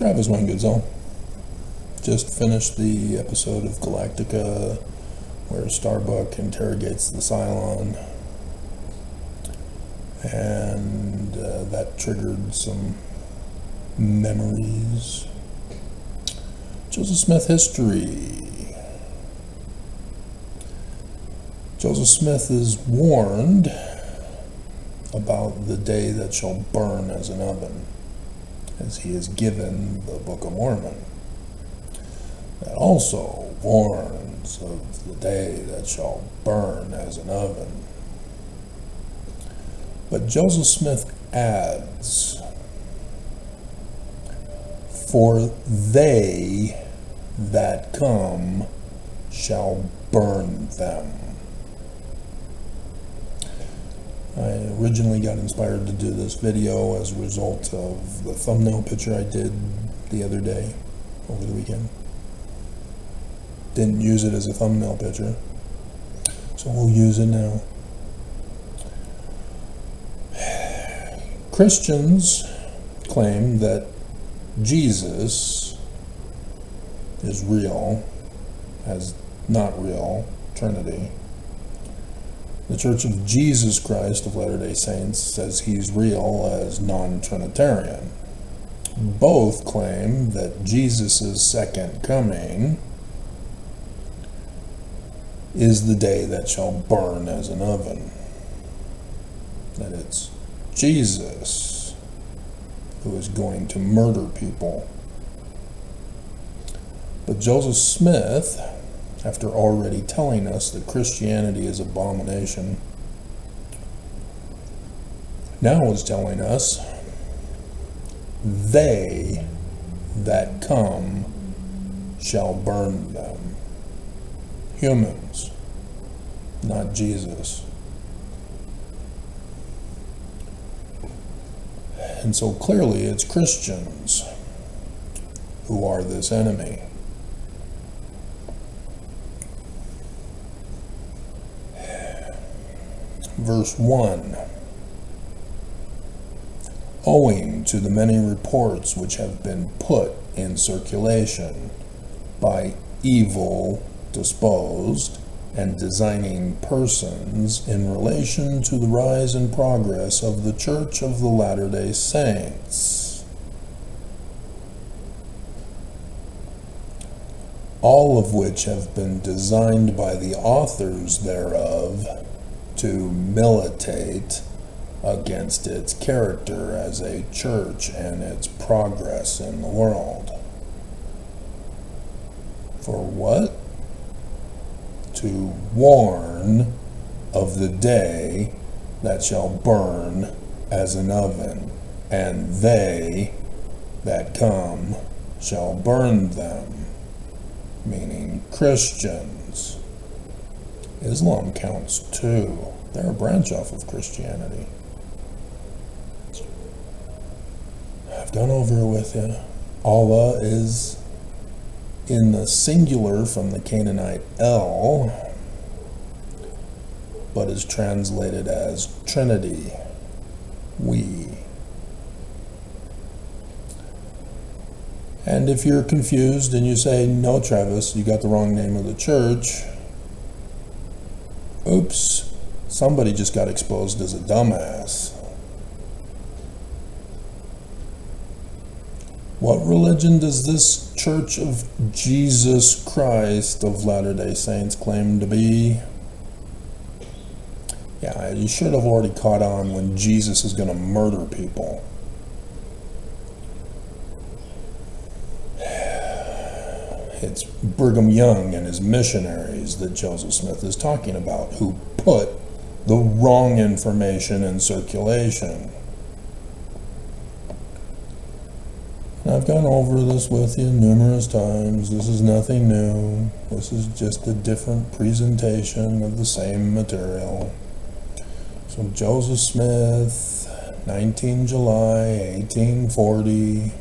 Travis went good, so just finished the episode of Galactica where Starbuck interrogates the Cylon, and that triggered some memories. Joseph Smith history. Joseph Smith is warned about the day that shall burn as an oven, as he is given the Book of Mormon. That also warns of the day that shall burn as an oven. But Joseph Smith adds, "For they that come shall burn them." I originally got inspired to do this video as a result of the thumbnail picture I did the other day, over the weekend. Didn't use it as a thumbnail picture, so we'll use it now. Christians claim that Jesus is real as not real Trinity. The Church of Jesus Christ of Latter-day Saints says he's real as non-Trinitarian. Both claim that Jesus' second coming is the day that shall burn as an oven. That it's Jesus who is going to murder people. But Joseph Smith, after already telling us that Christianity is abomination, now is telling us they that come shall burn them. Humans, not Jesus. And so clearly it's Christians who are this enemy. Verse 1. Owing to the many reports which have been put in circulation by evil disposed and designing persons in relation to the rise and progress of the Church of the Latter-day Saints, all of which have been designed by the authors thereof to militate against its character as a church and its progress in the world. For what? To warn of the day that shall burn as an oven, and they that come shall burn them, meaning Christians. Islam counts too. They're a branch off of Christianity. I've gone over it with you. Allah is in the singular from the Canaanite El, but is translated as Trinity, we. And if you're confused and you say, "No, Travis, you got the wrong name of the church," oops, somebody just got exposed as a dumbass. What religion does this Church of Jesus Christ of Latter-day Saints claim to be? Yeah, you should have already caught on when Jesus is going to murder people. It's Brigham Young and his missionaries that Joseph Smith is talking about, who put the wrong information in circulation. I've gone over this with you numerous times. This is nothing new. This is just a different presentation of the same material. So Joseph Smith, 19 July 1840.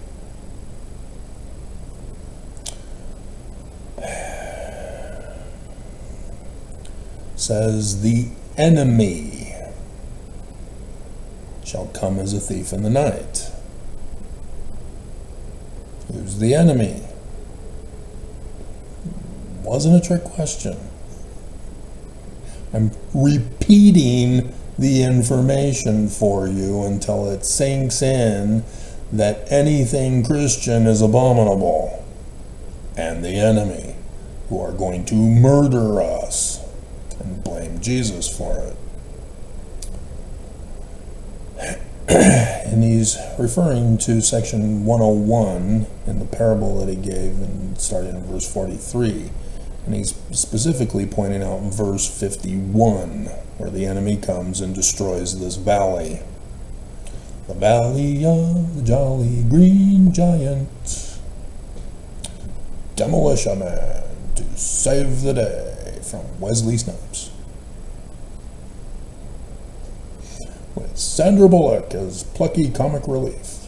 Says, "The enemy shall come as a thief in the night." Who's the enemy? Wasn't a trick question. I'm repeating the information for you until it sinks in that anything Christian is abominable, and the enemy, who are going to murder us and blame Jesus for it. And he's referring to section 101 in the parable that he gave, and starting in verse 43. And he's specifically pointing out verse 51, where the enemy comes and destroys this valley. The valley of the jolly green giant. Demolition Man to save the day, from Wesley Snipes. With Sandra Bullock as plucky comic relief.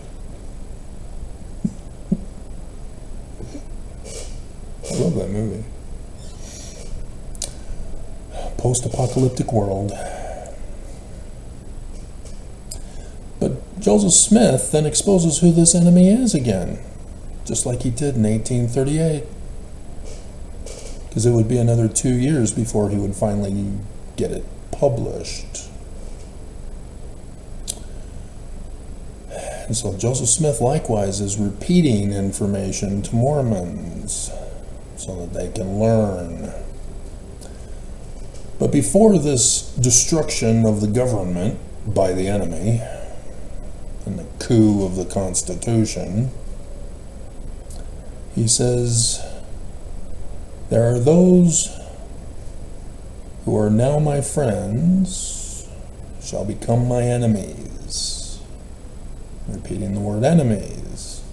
I love that movie. Post-apocalyptic world. But Joseph Smith then exposes who this enemy is again, just like he did in 1838. Because it would be another 2 years before he would finally get it published. And so Joseph Smith likewise is repeating information to Mormons so that they can learn. But before this destruction of the government by the enemy and the coup of the Constitution, he says, there are those who are now my friends shall become my enemies. Repeating the word enemies.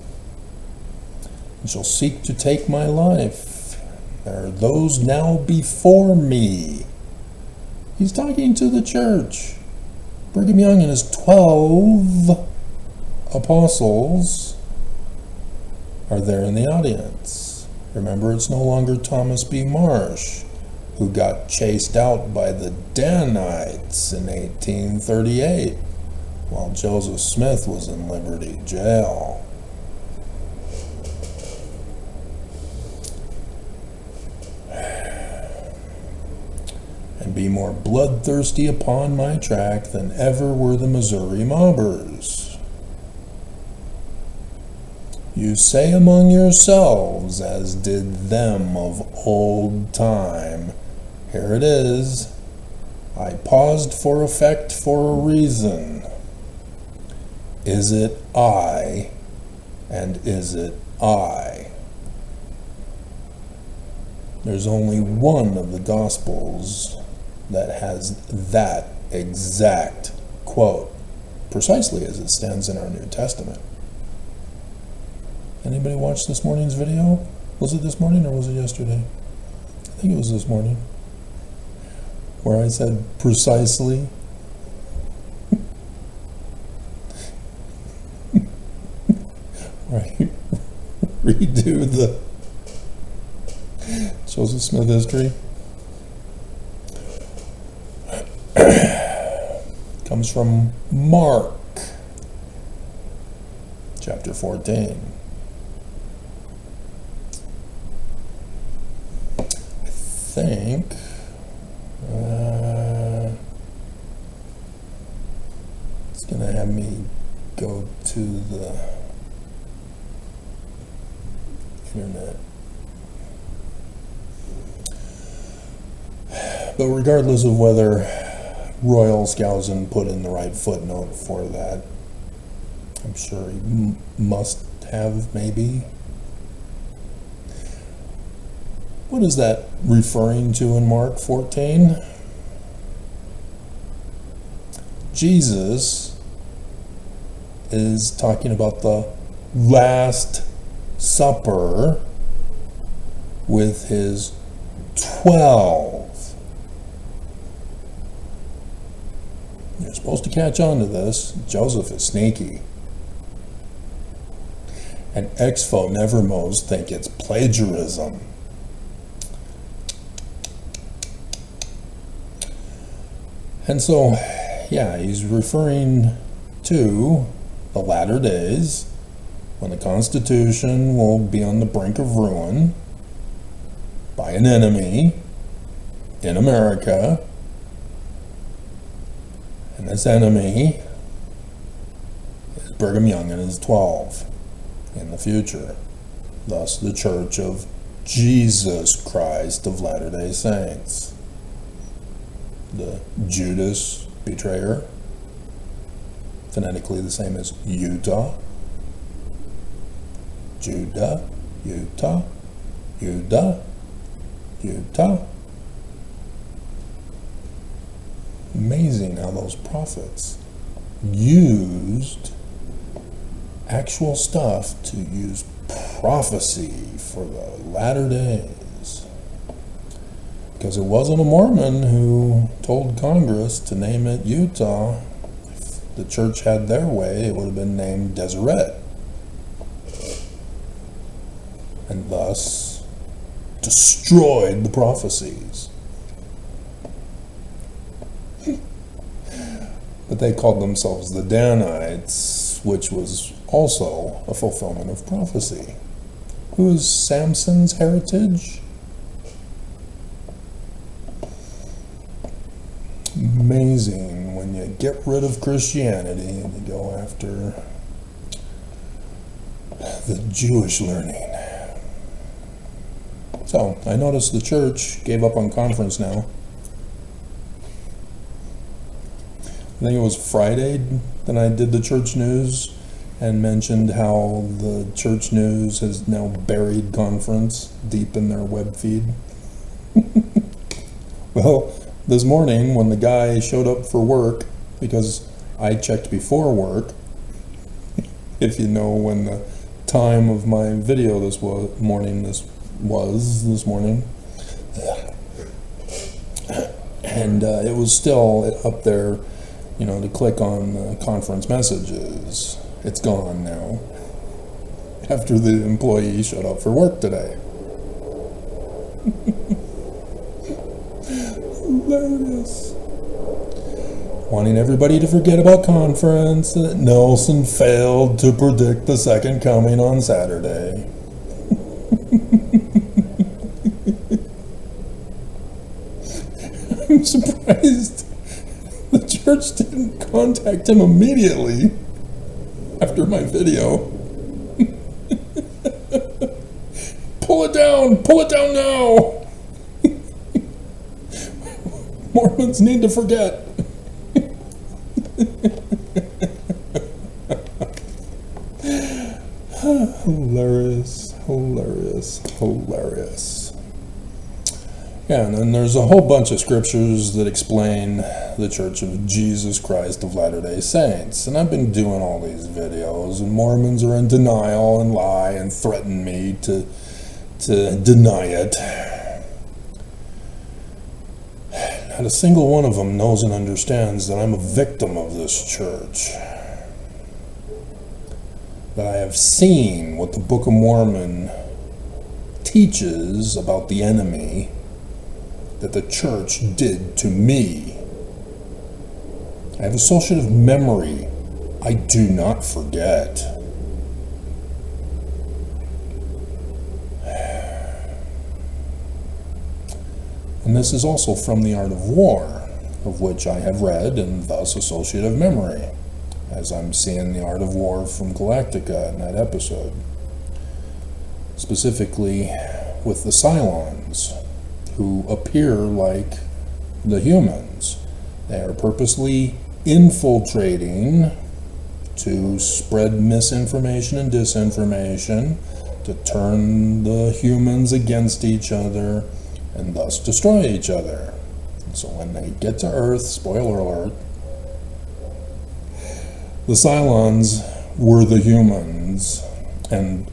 And shall seek to take my life. There are those now before me. He's talking to the church. Brigham Young and his 12 apostles are there in the audience. Remember, it's no longer Thomas B. Marsh, who got chased out by the Danites in 1838, while Joseph Smith was in Liberty Jail. And be more bloodthirsty upon my track than ever were the Missouri mobbers. You say among yourselves, as did them of old time. Here it is. I paused for effect for a reason. Is it I, and is it I? There's only one of the Gospels that has that exact quote, precisely as it stands in our New Testament. Anybody watch this morning's video? Was it this morning or was it yesterday? I think it was this morning, where I said precisely. Right. Redo the Joseph Smith history. Comes from Mark, chapter 14. I think it's going to have me go to the internet. But regardless of whether Royal Skousen put in the right footnote for that, I'm sure he must have, maybe. What is that referring to in Mark 14? Jesus is talking about the Last Supper with his 12. You're supposed to catch on to this. Joseph is sneaky. And Expo Nevermos think it's plagiarism. And so, yeah, he's referring to the latter days when the Constitution will be on the brink of ruin by an enemy in America, and this enemy is Brigham Young and his 12 in the future, thus the Church of Jesus Christ of Latter-day Saints. The Judas betrayer, phonetically the same as Utah, Judah, Utah, Judah, Utah. Amazing how those prophets used actual stuff to use prophecy for the latter days. Because it wasn't a Mormon who told Congress to name it Utah. If the church had their way, it would have been named Deseret, and thus destroyed the prophecies. But they called themselves the Danites, which was also a fulfillment of prophecy. Who is Samson's heritage? Amazing when you get rid of Christianity and you go after the Jewish learning. So, I noticed the church gave up on conference now. I think it was Friday that I did the church news and mentioned how the church news has now buried conference deep in their web feed. Well, this morning when the guy showed up for work, because I checked before work, if you know when the time of my video this morning, and it was still up there, you know, to click on conference messages. It's gone now, after the employee showed up for work today. Hilarious. Wanting everybody to forget about conference, that Nelson failed to predict the second coming on Saturday. I'm surprised the church didn't contact him immediately after my video. Pull it down now! Mormons need to forget. Hilarious, hilarious, hilarious. Yeah, and then there's a whole bunch of scriptures that explain the Church of Jesus Christ of Latter-day Saints. And I've been doing all these videos, and Mormons are in denial and lie and threaten me to deny it. Not a single one of them knows and understands that I'm a victim of this church. That I have seen what the Book of Mormon teaches about the enemy that the church did to me. I have associative memory. I do not forget. And this is also from The Art of War, of which I have read, and thus associative memory, as I'm seeing The Art of War from Galactica in that episode. Specifically with the Cylons, who appear like the humans. They are purposely infiltrating to spread misinformation and disinformation, to turn the humans against each other, and thus destroy each other. So when they get to Earth, spoiler alert, the Cylons were the humans and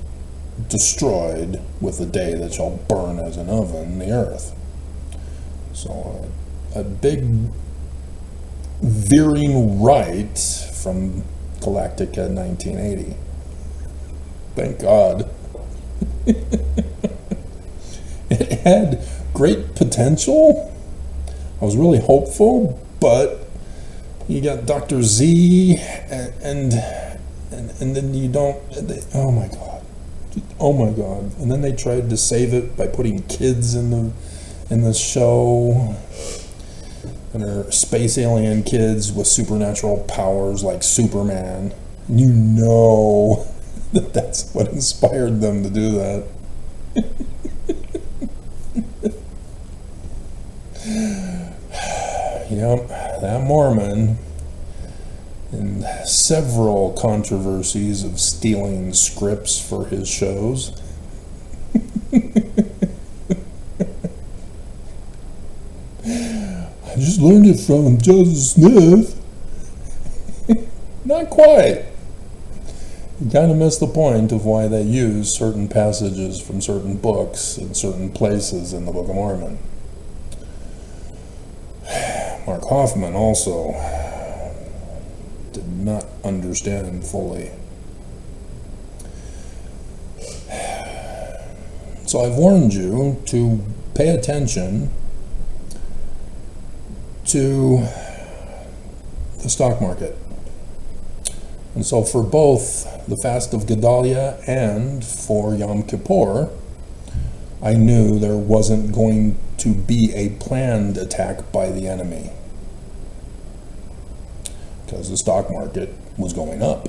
destroyed with the day that shall burn as an oven the Earth. So a big veering right from Galactica 1980. Thank God. It had great potential. I was really hopeful, but you got Dr. Z and and then you don't, oh my God. Oh my God. And then they tried to save it by putting kids in the show. And they're space alien kids with supernatural powers like Superman. And you know that that's what inspired them to do that. Yep, that Mormon, in several controversies of stealing scripts for his shows. I just learned it from Joseph Smith. Not quite. You kind of missed the point of why they use certain passages from certain books in certain places in the Book of Mormon. Mark Hoffman also did not understand fully. So I've warned you to pay attention to the stock market. And so for both the fast of Gedalia and for Yom Kippur, I knew there wasn't going to be a planned attack by the enemy, because the stock market was going up.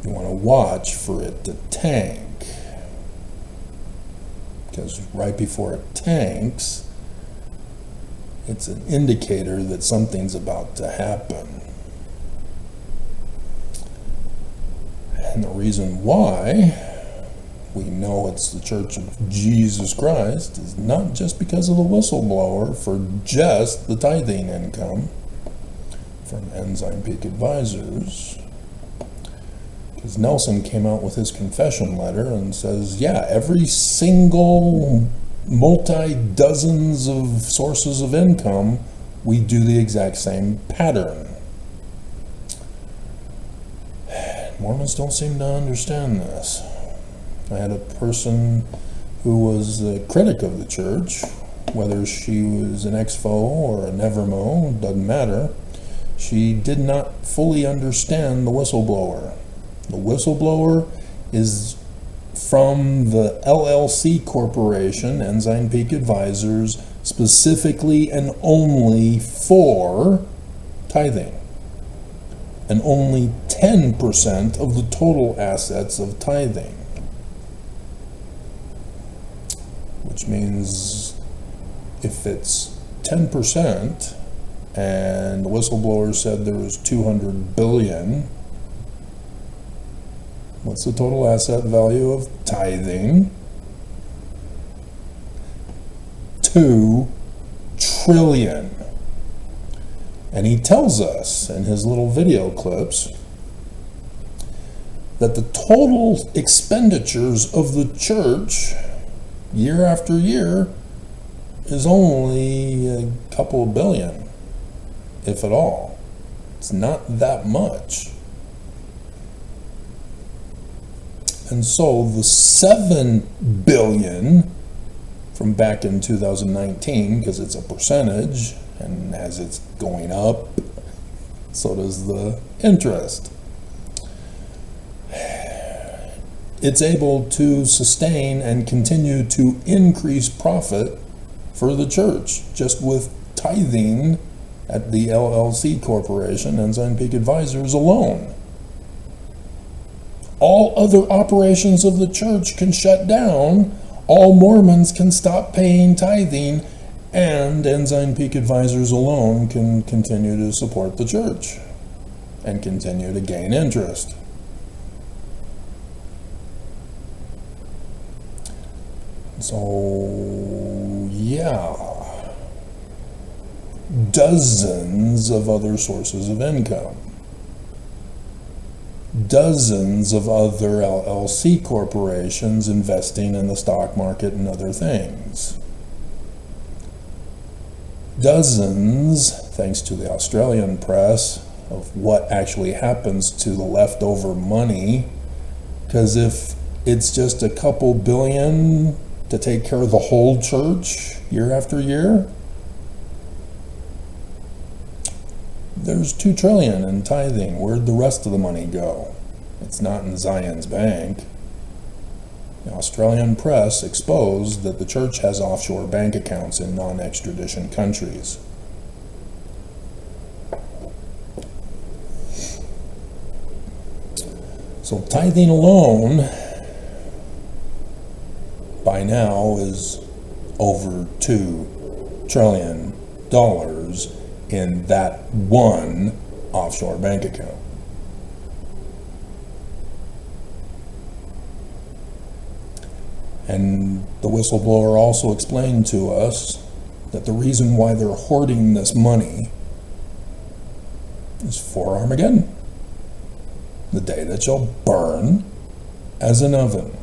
You want to watch for it to tank, because right before it tanks, it's an indicator that something's about to happen. And the reason why we know it's the Church of Jesus Christ is not just because of the whistleblower for just the tithing income from Ensign Peak Advisors. Because Nelson came out with his confession letter and says, yeah, every single multi-dozens of sources of income, we do the exact same pattern. Mormons don't seem to understand this. I had a person who was a critic of the church, whether she was an ex-fo or a never-mo, doesn't matter. She did not fully understand the whistleblower. The whistleblower is from the LLC Corporation, Ensign Peak Advisors, specifically and only for tithing. And only 10% of the total assets of tithing. Which means if it's 10% and the whistleblower said there was 200 billion, what's the total asset value of tithing? 2 trillion. And he tells us in his little video clips that the total expenditures of the church year after year is only a couple of billion, if at all. It's not that much. And so the 7 billion from back in 2019, because it's a percentage, and as it's going up, so does the interest. It's able to sustain and continue to increase profit for the church just with tithing at the LLC Corporation, Ensign Peak Advisors alone. All other operations of the church can shut down, all Mormons can stop paying tithing, and Ensign Peak Advisors alone can continue to support the church and continue to gain interest. So, yeah, dozens of other sources of income. Dozens of other LLC corporations investing in the stock market and other things. Dozens, thanks to the Australian press, of what actually happens to the leftover money. Because if it's just a couple billion to take care of the whole church year after year, there's $2 trillion in tithing. Where'd the rest of the money go? It's not in Zion's bank. The Australian press exposed that the church has offshore bank accounts in non-extradition countries. So tithing alone by now is over $2 trillion in that one offshore bank account. And the whistleblower also explained to us that the reason why they're hoarding this money is for Armageddon, the day that shall burn as an oven.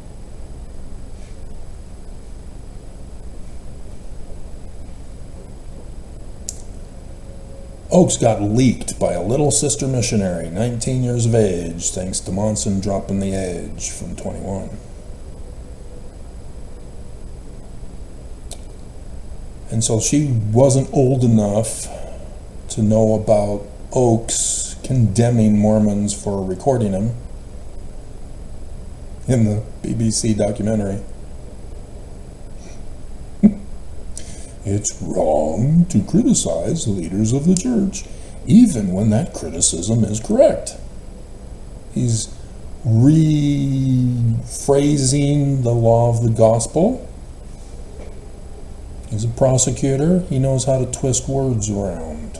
Oaks got leaked by a little sister missionary, 19 years of age, thanks to Monson dropping the age from 21. And so she wasn't old enough to know about Oaks condemning Mormons for recording him in the BBC documentary. It's wrong to criticize leaders of the church, even when that criticism is correct. He's rephrasing the law of the gospel. He's a prosecutor. He knows how to twist words around.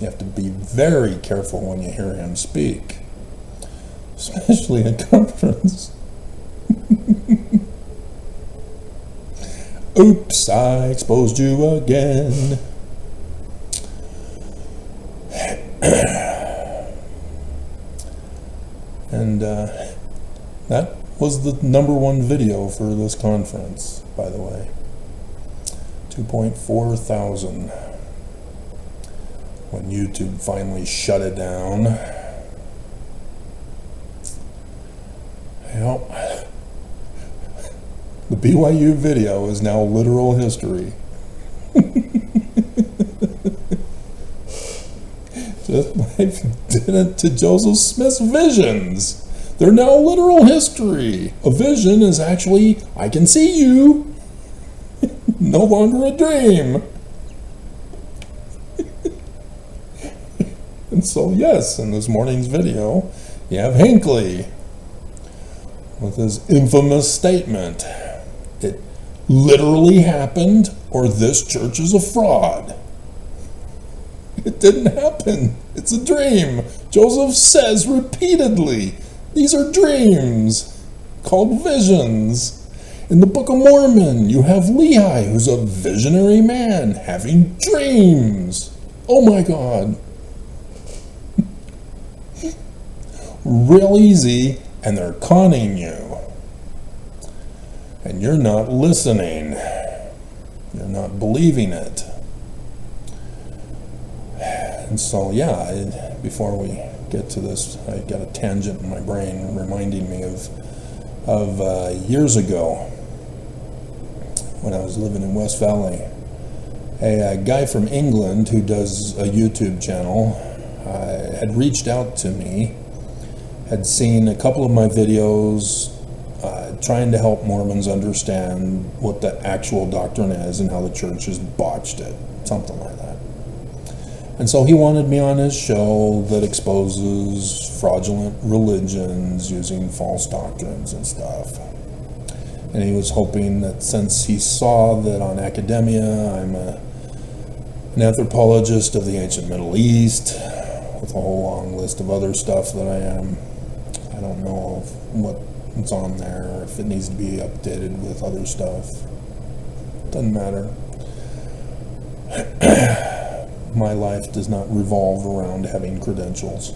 You have to be very careful when you hear him speak, especially at conference. Oops, I exposed you again. And that was the #1 video for this conference, by the way. 2.4 thousand. When YouTube finally shut it down. Well, the BYU video is now literal history. Just like did it to Joseph Smith's visions. They're now literal history. A vision is actually, I can see you. No longer a dream. And so, yes, in this morning's video, you have Hinckley with his infamous statement. It literally happened, or this church is a fraud. It didn't happen. It's a dream. Joseph says repeatedly, these are dreams called visions. In the Book of Mormon, you have Lehi, who's a visionary man, having dreams. Oh my God. Real easy, and they're conning you. And you're not listening. You're not believing it. And so, yeah, before we get to this, I got a tangent in my brain reminding me of years ago when I was living in West Valley. A guy from England who does a YouTube channel had reached out to me, had seen a couple of my videos trying to help Mormons understand what the actual doctrine is and how the church has botched it, something like that. And so he wanted me on his show that exposes fraudulent religions using false doctrines and stuff. And he was hoping that since he saw that on Academia I'm an anthropologist of the ancient Middle East with a whole long list of other stuff that I am. I don't know what's on there, if it needs to be updated with other stuff. Doesn't matter. My life does not revolve around having credentials.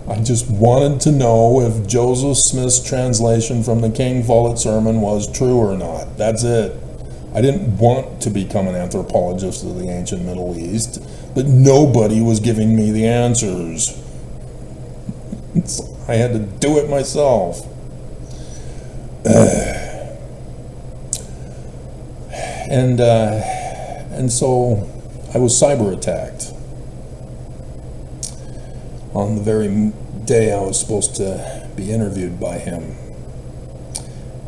I just wanted to know if Joseph Smith's translation from the King Follett sermon was true or not. That's it. I didn't want to become an anthropologist of the ancient Middle East, but nobody was giving me the answers. So I had to do it myself. And so I was cyber attacked on the very day I was supposed to be interviewed by him.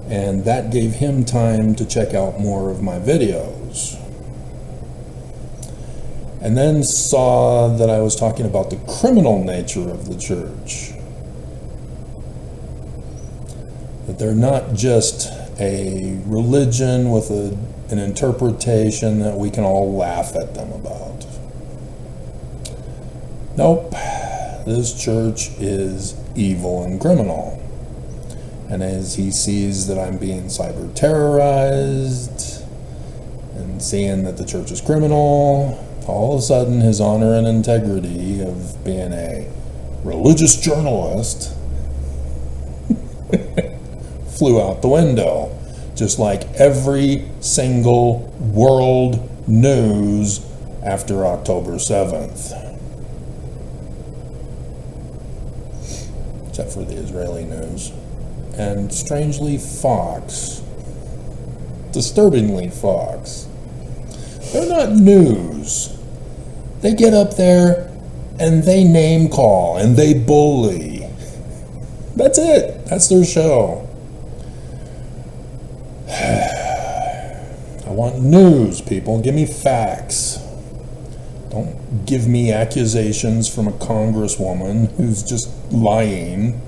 And that gave him time to check out more of my videos. And then saw that I was talking about the criminal nature of the church. That they're not just a religion with an interpretation that we can all laugh at them about. Nope, this church is evil and criminal. And as he sees that I'm being cyber terrorized and seeing that the church is criminal, all of a sudden his honor and integrity of being a religious journalist flew out the window, just like every single world news after October 7th. Except for the Israeli news. And strangely, Fox. Disturbingly, Fox. They're not news. They get up there and they name call and they bully. That's it. That's their show. I want news, people. Give me facts. Don't give me accusations from a congresswoman who's just lying.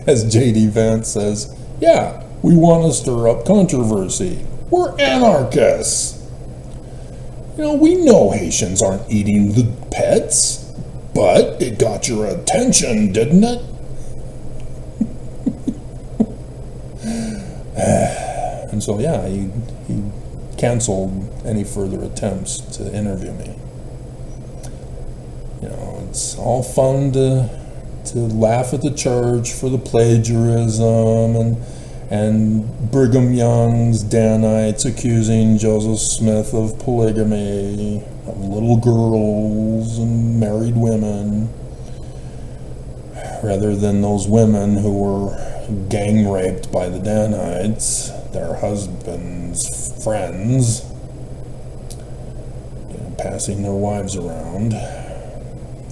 As J.D. Vance says, yeah, we want to stir up controversy. We're anarchists. We know Haitians aren't eating the pets, but it got your attention, didn't it? And so, yeah, he canceled any further attempts to interview me. It's all fun to laugh at the church for the plagiarism and Brigham Young's Danites accusing Joseph Smith of polygamy, of little girls and married women, rather than those women who were gang raped by the Danites, their husbands' friends, passing their wives around.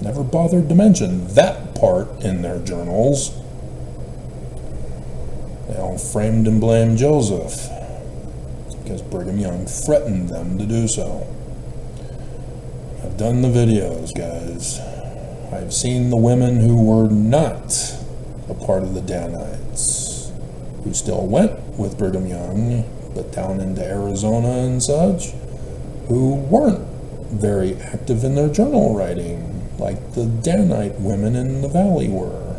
Never bothered to mention that part in their journals. They all framed and blamed Joseph because Brigham Young threatened them to do so. I've done the videos, guys. I've seen the women who were not a part of the Danites, who still went with Brigham Young, but down into Arizona and such, who weren't very active in their journal writing, like the Danite women in the valley were.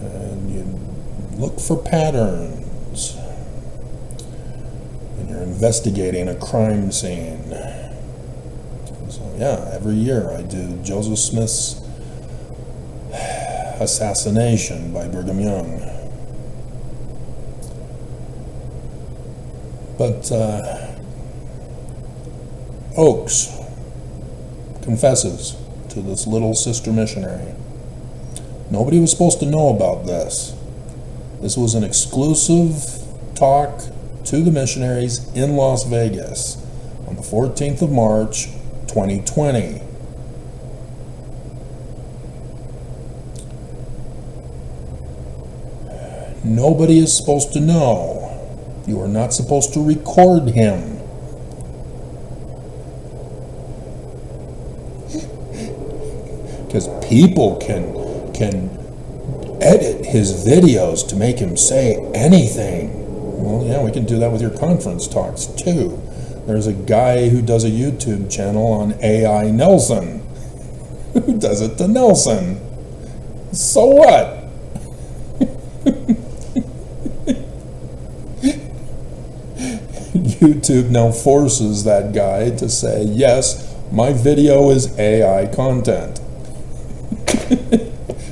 And you look for patterns when you're investigating a crime scene. So yeah, every year I do Joseph Smith's assassination by Brigham Young. But Oakes confesses to this little sister missionary. Nobody was supposed to know about this. This was an exclusive talk to the missionaries in Las Vegas on the 14th of March, 2020. Nobody is supposed to know. You are not supposed to record him. Because people can edit his videos to make him say anything. Well, yeah, we can do that with your conference talks too. There's a guy who does a YouTube channel on AI Nelson, who does it to Nelson. So what? YouTube now forces that guy to say, yes, my video is AI content.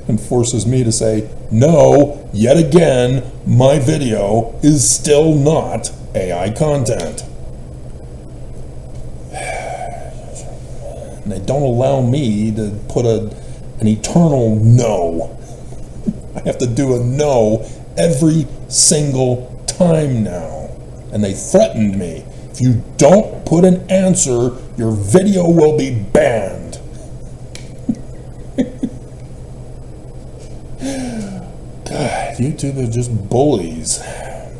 And forces me to say, no, yet again, my video is still not AI content. And they don't allow me to put an eternal no. I have to do a no every single time now, and they threatened me. If you don't put an answer, your video will be banned. God, YouTube are just bullies.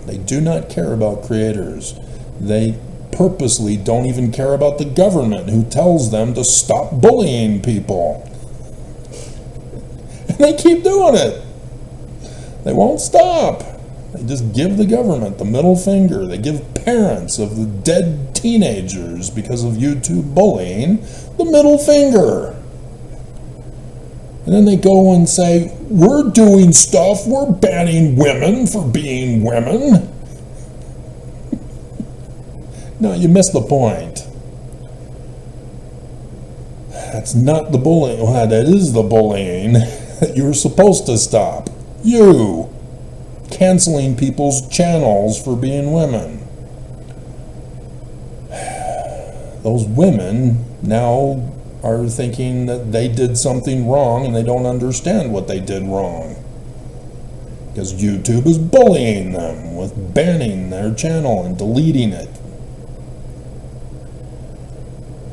They do not care about creators. They purposely don't even care about the government who tells them to stop bullying people. And they keep doing it. They won't stop. They just give the government the middle finger. They give parents of the dead teenagers because of YouTube bullying the middle finger. And then they go and say, we're doing stuff, we're banning women for being women. No, you missed the point. That's not the bullying. Well, that is the bullying that you're supposed to stop. You canceling people's channels for being women. Those women now are thinking that they did something wrong and they don't understand what they did wrong. Because YouTube is bullying them with banning their channel and deleting it.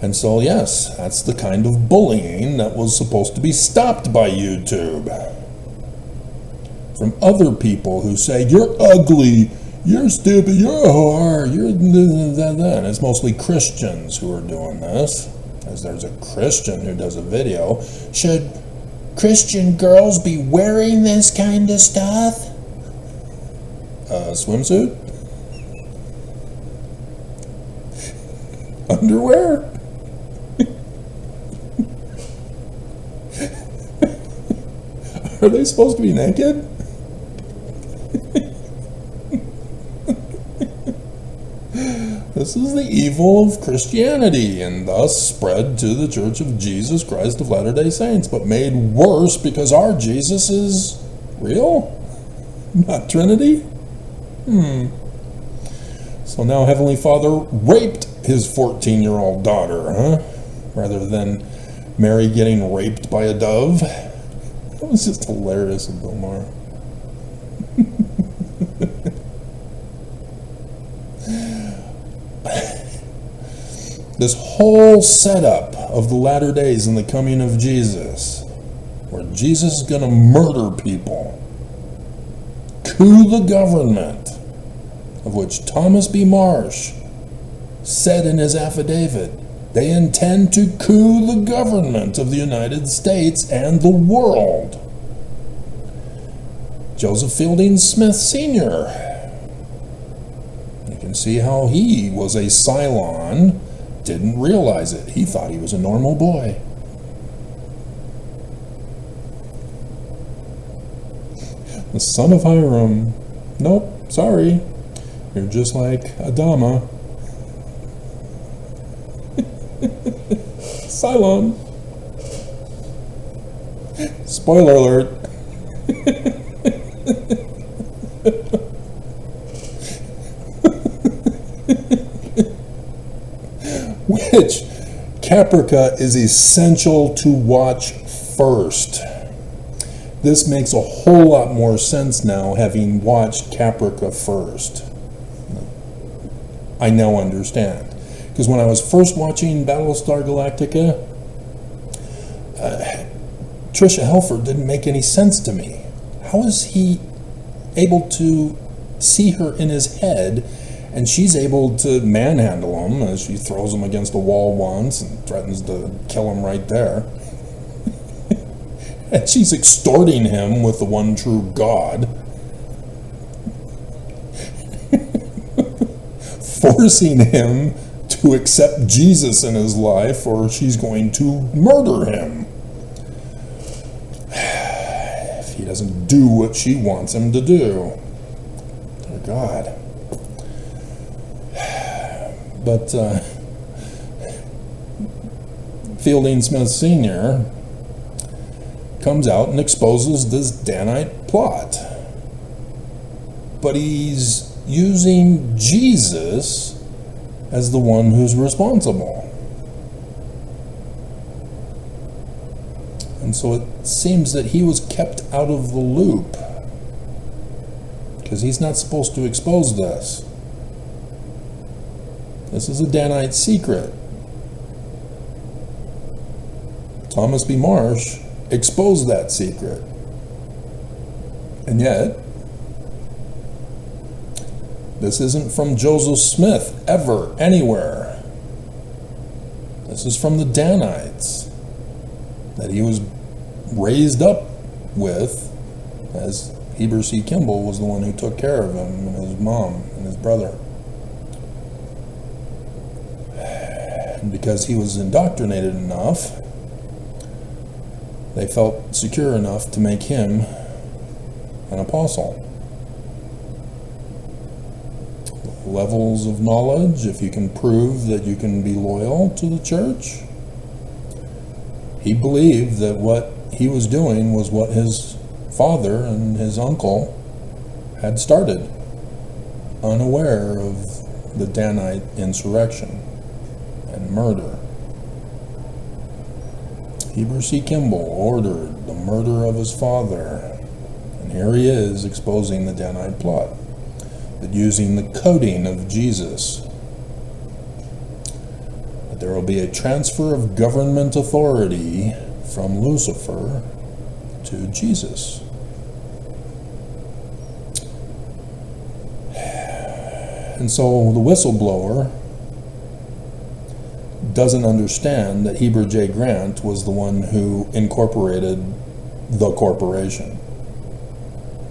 And so, yes, that's the kind of bullying that was supposed to be stopped by YouTube. From other people who say, you're ugly, you're stupid, you're a whore, you're da. And it's mostly Christians who are doing this. As there's a Christian who does a video, should Christian girls be wearing this kind of stuff? Swimsuit? Underwear? Are they supposed to be naked? This is the evil of Christianity, and thus spread to the Church of Jesus Christ of Latter-day Saints, but made worse because our Jesus is real? Not Trinity? So now Heavenly Father raped his 14-year-old daughter, huh? Rather than Mary getting raped by a dove. That was just hilarious of Bill Maher. This whole setup of the latter days and the coming of Jesus, where Jesus is going to murder people, coup the government, of which Thomas B. Marsh said in his affidavit, they intend to coup the government of the United States and the world. Joseph Fielding Smith Sr. You can see how he was a Cylon, didn't realize it. He thought he was a normal boy. The son of Hiram. Nope, sorry. You're just like Adama. Cylon. Spoiler alert. Which Caprica is essential to watch first. This makes a whole lot more sense now, having watched Caprica first. I now understand. Because when I was first watching Battlestar Galactica, Trisha Helfer didn't make any sense to me. How is he able to see her in his head, and she's able to manhandle him as she throws him against a wall once and threatens to kill him right there? And she's extorting him with the one true God. Forcing him to accept Jesus in his life, or she's going to murder him if he doesn't do what she wants him to do. Dear God. But Fielding Smith Sr. comes out and exposes this Danite plot. But he's using Jesus as the one who's responsible. And so it seems that he was kept out of the loop, because he's not supposed to expose this. This is a Danite secret. Thomas B. Marsh exposed that secret. And yet, this isn't from Joseph Smith ever, anywhere. This is from the Danites that he was raised up with, as Heber C. Kimball was the one who took care of him, and his mom and his brother. And because he was indoctrinated enough, they felt secure enough to make him an apostle. Levels of knowledge, if you can prove that you can be loyal to the church. He believed that what he was doing was what his father and his uncle had started, unaware of the Danite insurrection and murder. Heber C. Kimball ordered the murder of his father, and here he is exposing the Danite plot, but using the coding of Jesus. That there will be a transfer of government authority from Lucifer to Jesus. And so the whistleblower doesn't understand that Heber J. Grant was the one who incorporated the corporation.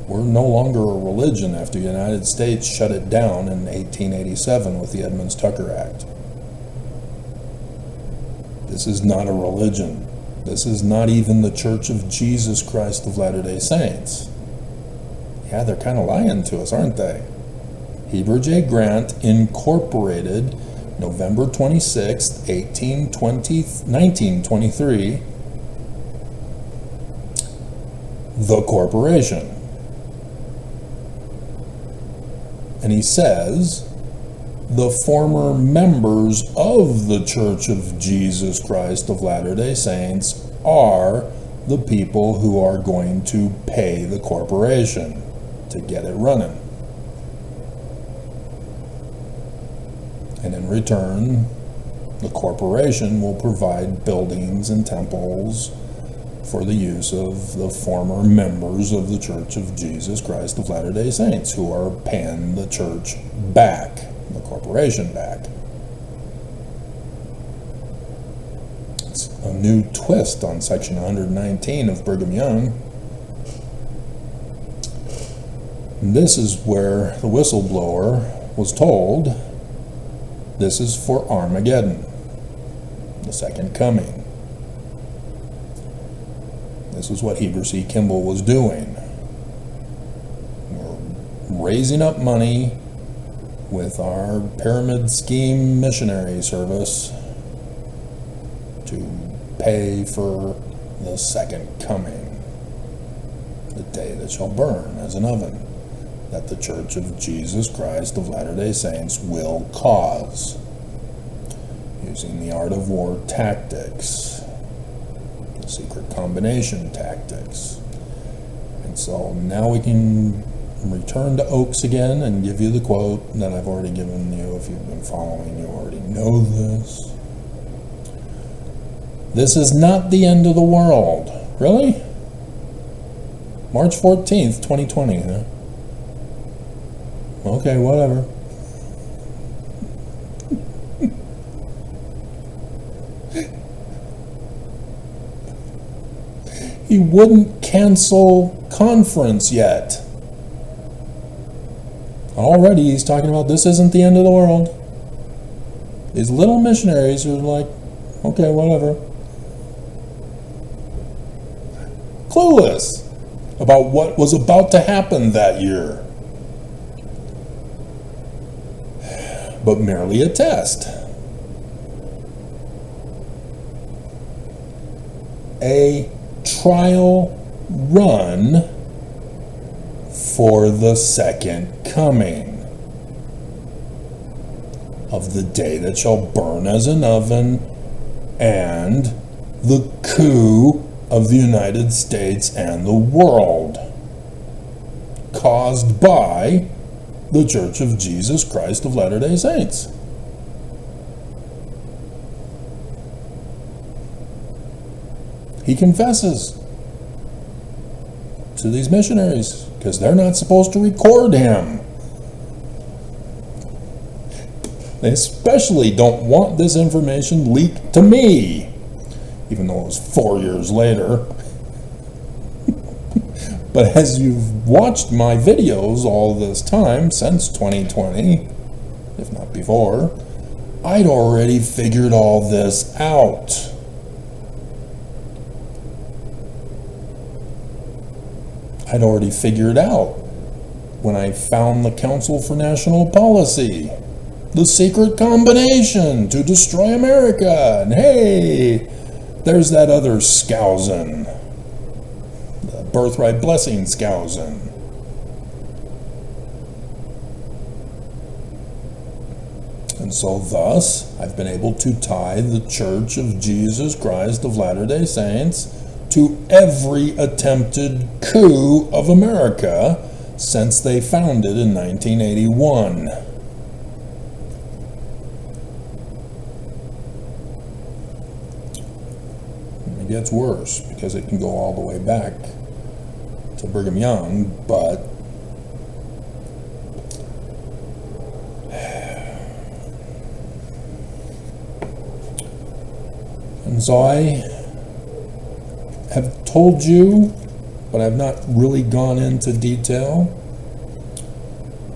We're no longer a religion after the United States shut it down in 1887 with the Edmunds-Tucker Act. This is not a religion. This is not even the Church of Jesus Christ of Latter-day Saints. Yeah, they're kind of lying to us, aren't they? Heber J. Grant incorporated November 26, 1923, the corporation. And he says, the former members of the Church of Jesus Christ of Latter-day Saints are the people who are going to pay the corporation to get it running. And in return, the corporation will provide buildings and temples for the use of the former members of the Church of Jesus Christ of Latter-day Saints, who are paying the church back, the corporation back. It's a new twist on Section 119 of Brigham Young. And this is where the whistleblower was told, this is for Armageddon, the second coming. This is what Heber C. Kimball was doing. We're raising up money with our pyramid scheme missionary service to pay for the second coming, the day that shall burn as an oven, that the Church of Jesus Christ of Latter-day Saints will cause, using the art of war tactics, the secret combination tactics. And so now we can return to Oakes again and give you the quote that I've already given you. If you've been following, you already know this. This is not the end of the world. Really? March 14th, 2020, huh? Okay, whatever. He wouldn't cancel conference yet. Already he's talking about this isn't the end of the world. These little missionaries are like, okay, whatever. Clueless about what was about to happen that year. But merely a test. A trial run for the second coming of the day that shall burn as an oven and the coup of the United States and the world, caused by the Church of Jesus Christ of Latter-day Saints. He confesses to these missionaries because they're not supposed to record him. They especially don't want this information leaked to me, even though it was 4 years later. But as you've watched my videos all this time, since 2020, if not before, I'd already figured all this out. I'd already figured out when I found the Council for National Policy, the secret combination to destroy America. And hey, there's that other Skousen, the birthright blessing Skousen. And so thus, I've been able to tie the Church of Jesus Christ of Latter-day Saints to every attempted coup of America since they founded in 1981. It gets worse because it can go all the way back to Brigham Young, but and so I have told you, but I've not really gone into detail.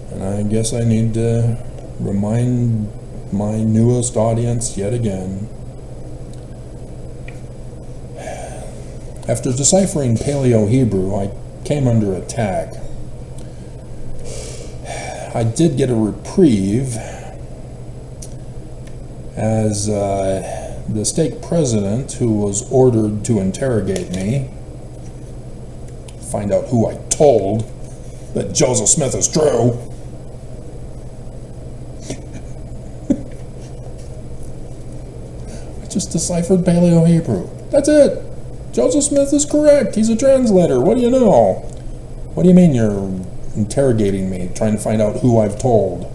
And I guess I need to remind my newest audience yet again. After deciphering Paleo-Hebrew, I came under attack. I did get a reprieve as the stake president, who was ordered to interrogate me, find out who I told that Joseph Smith is true. I just deciphered Paleo-Hebrew. That's it. Joseph Smith is correct. He's a translator. What do you know? What do you mean you're interrogating me, trying to find out who I've told?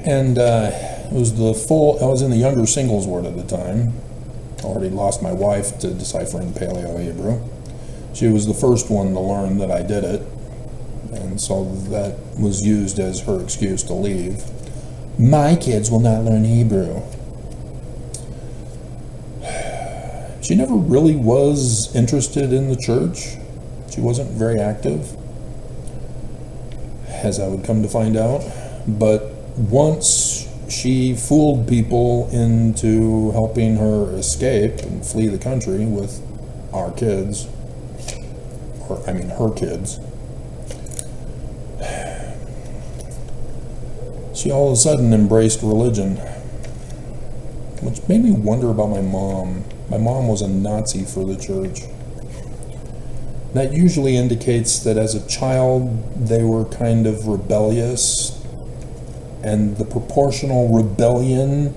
And it was I was in the younger singles ward at the time. Already lost my wife to deciphering Paleo-Hebrew. She was the first one to learn that I did it. And so that was used as her excuse to leave. My kids will not learn Hebrew. She never really was interested in the church. She wasn't very active, as I would come to find out. But once she fooled people into helping her escape and flee the country with our kids, or I mean her kids, she all of a sudden embraced religion, which made me wonder about my mom. My mom was a Nazi for the church. That usually indicates that as a child they were kind of rebellious, and the proportional rebellion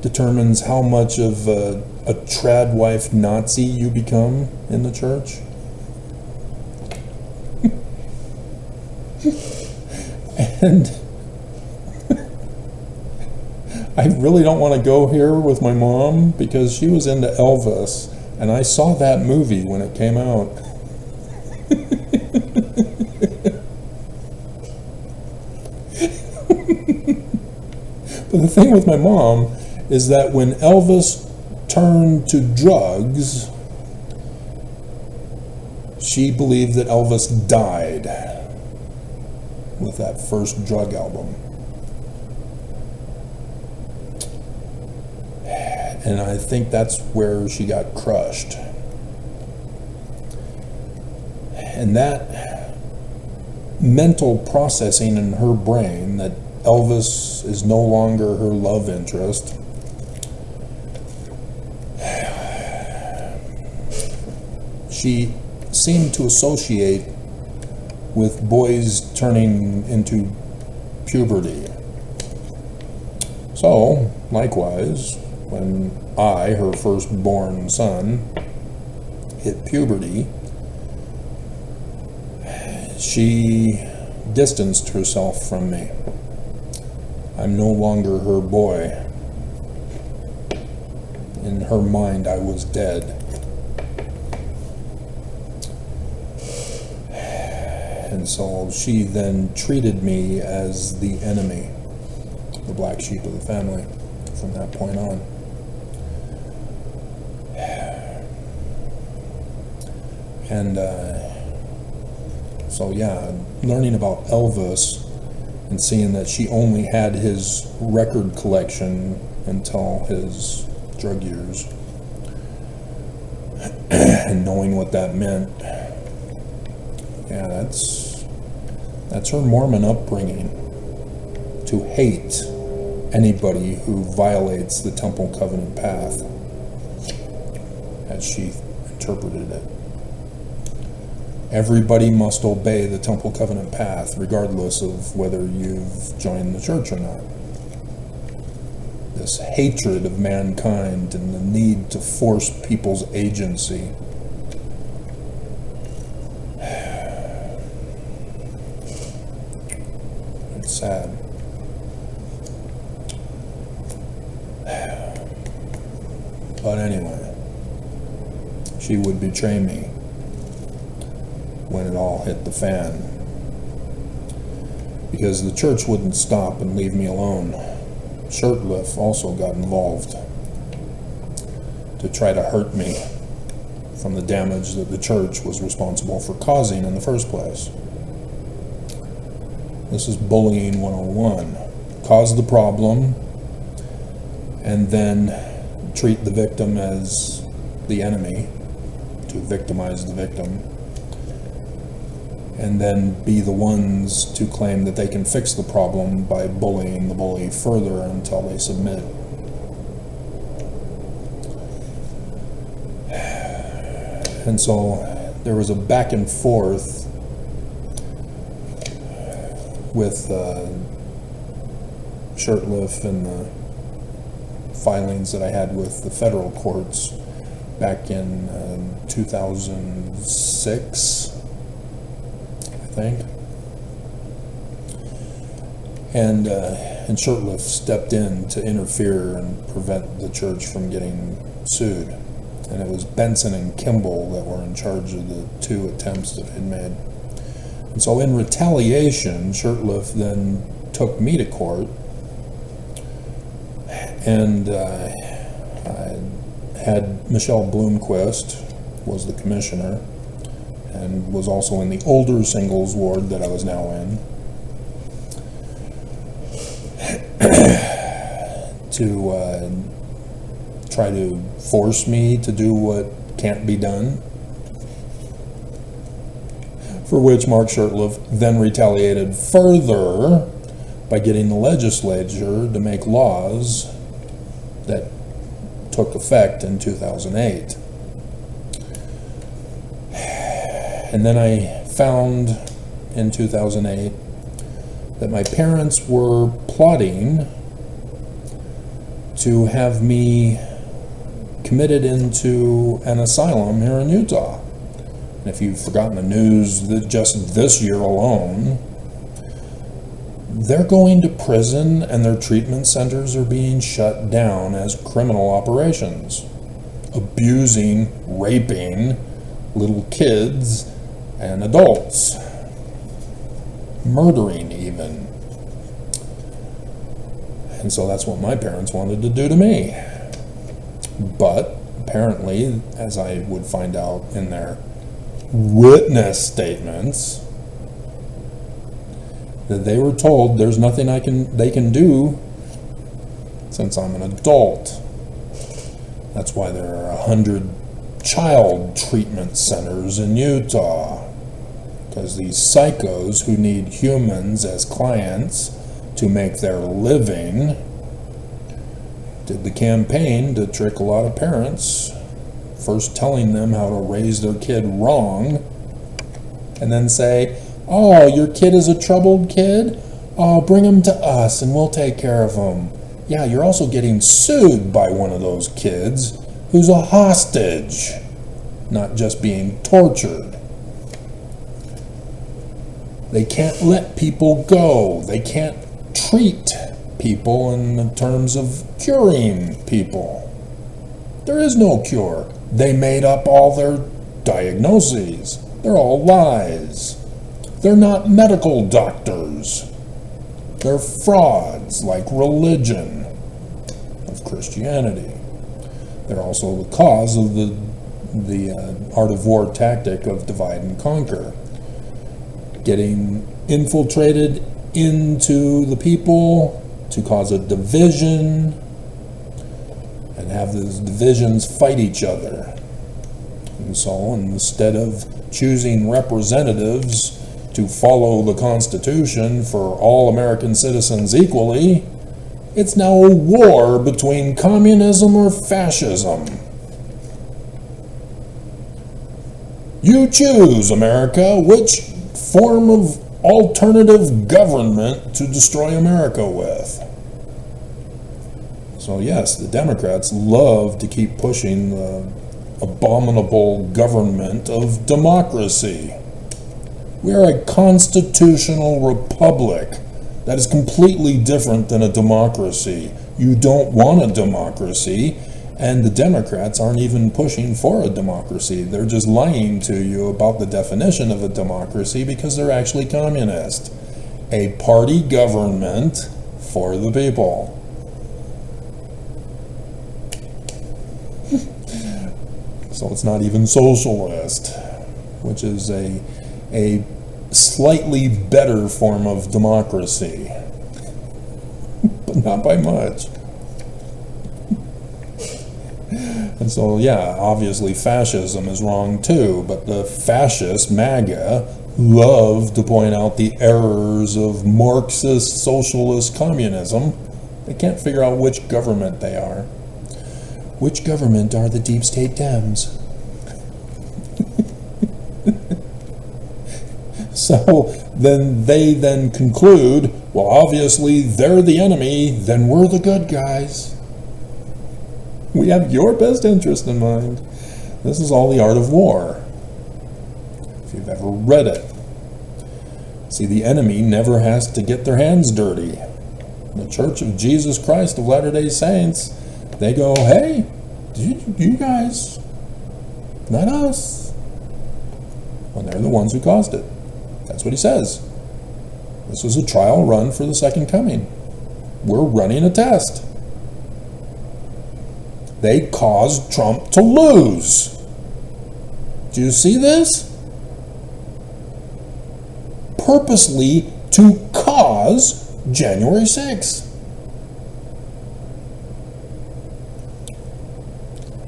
determines how much of a trad wife Nazi you become in the church. And I really don't want to go here with my mom because she was into Elvis, and I saw that movie when it came out. But the thing with my mom is that when Elvis turned to drugs, she believed that Elvis died with that first drug album. And I think that's where she got crushed. And that mental processing in her brain that Elvis is no longer her love interest, she seemed to associate with boys turning into puberty. So, likewise, when I, her firstborn son, hit puberty, she distanced herself from me. I'm no longer her boy. In her mind, I was dead. And so she then treated me as the enemy, the black sheep of the family, from that point on. And so yeah, learning about Elvis and seeing that she only had his record collection until his drug years, and knowing what that meant, yeah, that's her Mormon upbringing, to hate anybody who violates the Temple Covenant path, as she interpreted it. Everybody must obey the Temple Covenant path, regardless of whether you've joined the church or not. This hatred of mankind and the need to force people's agency. It's sad. But anyway, she would betray me when it all hit the fan, because the church wouldn't stop and leave me alone. Shirtliff also got involved to try to hurt me from the damage that the church was responsible for causing in the first place. This is bullying 101. Cause the problem and then treat the victim as the enemy, to victimize the victim, and then be the ones to claim that they can fix the problem by bullying the bully further until they submit. And so there was a back and forth with Shirtliff and the filings that I had with the federal courts back in 2006, I think. And Shirtliff stepped in to interfere and prevent the church from getting sued. And it was Benson and Kimball that were in charge of the two attempts that had made. And so in retaliation, Shirtliff then took me to court, and I had Michelle Bloomquist was the commissioner, and was also in the older singles ward that I was now in, to try to force me to do what can't be done, for which Mark Shirtliff then retaliated further by getting the legislature to make laws that took effect in 2008. And then I found in 2008 that my parents were plotting to have me committed into an asylum here in Utah. And if you've forgotten the news, that just this year alone, they're going to prison and their treatment centers are being shut down as criminal operations, abusing, raping little kids and adults, murdering even. And so that's what my parents wanted to do to me. But apparently, as I would find out in their witness statements, that they were told there's nothing they can do since I'm an adult. That's why there are 100 child treatment centers in Utah, because these psychos who need humans as clients to make their living did the campaign to trick a lot of parents, first telling them how to raise their kid wrong, and then say, oh, your kid is a troubled kid? Oh, bring him to us and we'll take care of him. Yeah, you're also getting sued by one of those kids who's a hostage, not just being tortured. They can't let people go. They can't treat people in terms of curing people. There is no cure. They made up all their diagnoses. They're all lies. They're not medical doctors. They're frauds like religion of Christianity. They're also the cause of the art of war tactic of divide and conquer. Getting infiltrated into the people to cause a division and have those divisions fight each other. And so instead of choosing representatives to follow the Constitution for all American citizens equally, it's now a war between communism or fascism. You choose, America, which form of alternative government to destroy America with. So yes, the Democrats love to keep pushing the abominable government of democracy. We are a constitutional republic. That is completely different than a democracy. You don't want a democracy, and the Democrats aren't even pushing for a democracy. They're just lying to you about the definition of a democracy because they're actually communist. A party government for the people. So it's not even socialist, which is a slightly better form of democracy, but not by much. And so, yeah, obviously fascism is wrong too, but the fascist MAGA love to point out the errors of Marxist socialist communism. They can't figure out which government they are. Which government are the deep state Dems? So then they conclude, well, obviously they're the enemy, then we're the good guys. We have your best interest in mind. This is all the art of war, if you've ever read it. See, the enemy never has to get their hands dirty. The Church of Jesus Christ of Latter-day Saints, they go, hey, you guys, not us. Well, they're the ones who caused it. That's what he says. This was a trial run for the second coming. We're running a test. They caused Trump to lose. Do you see this? Purposely to cause January 6th.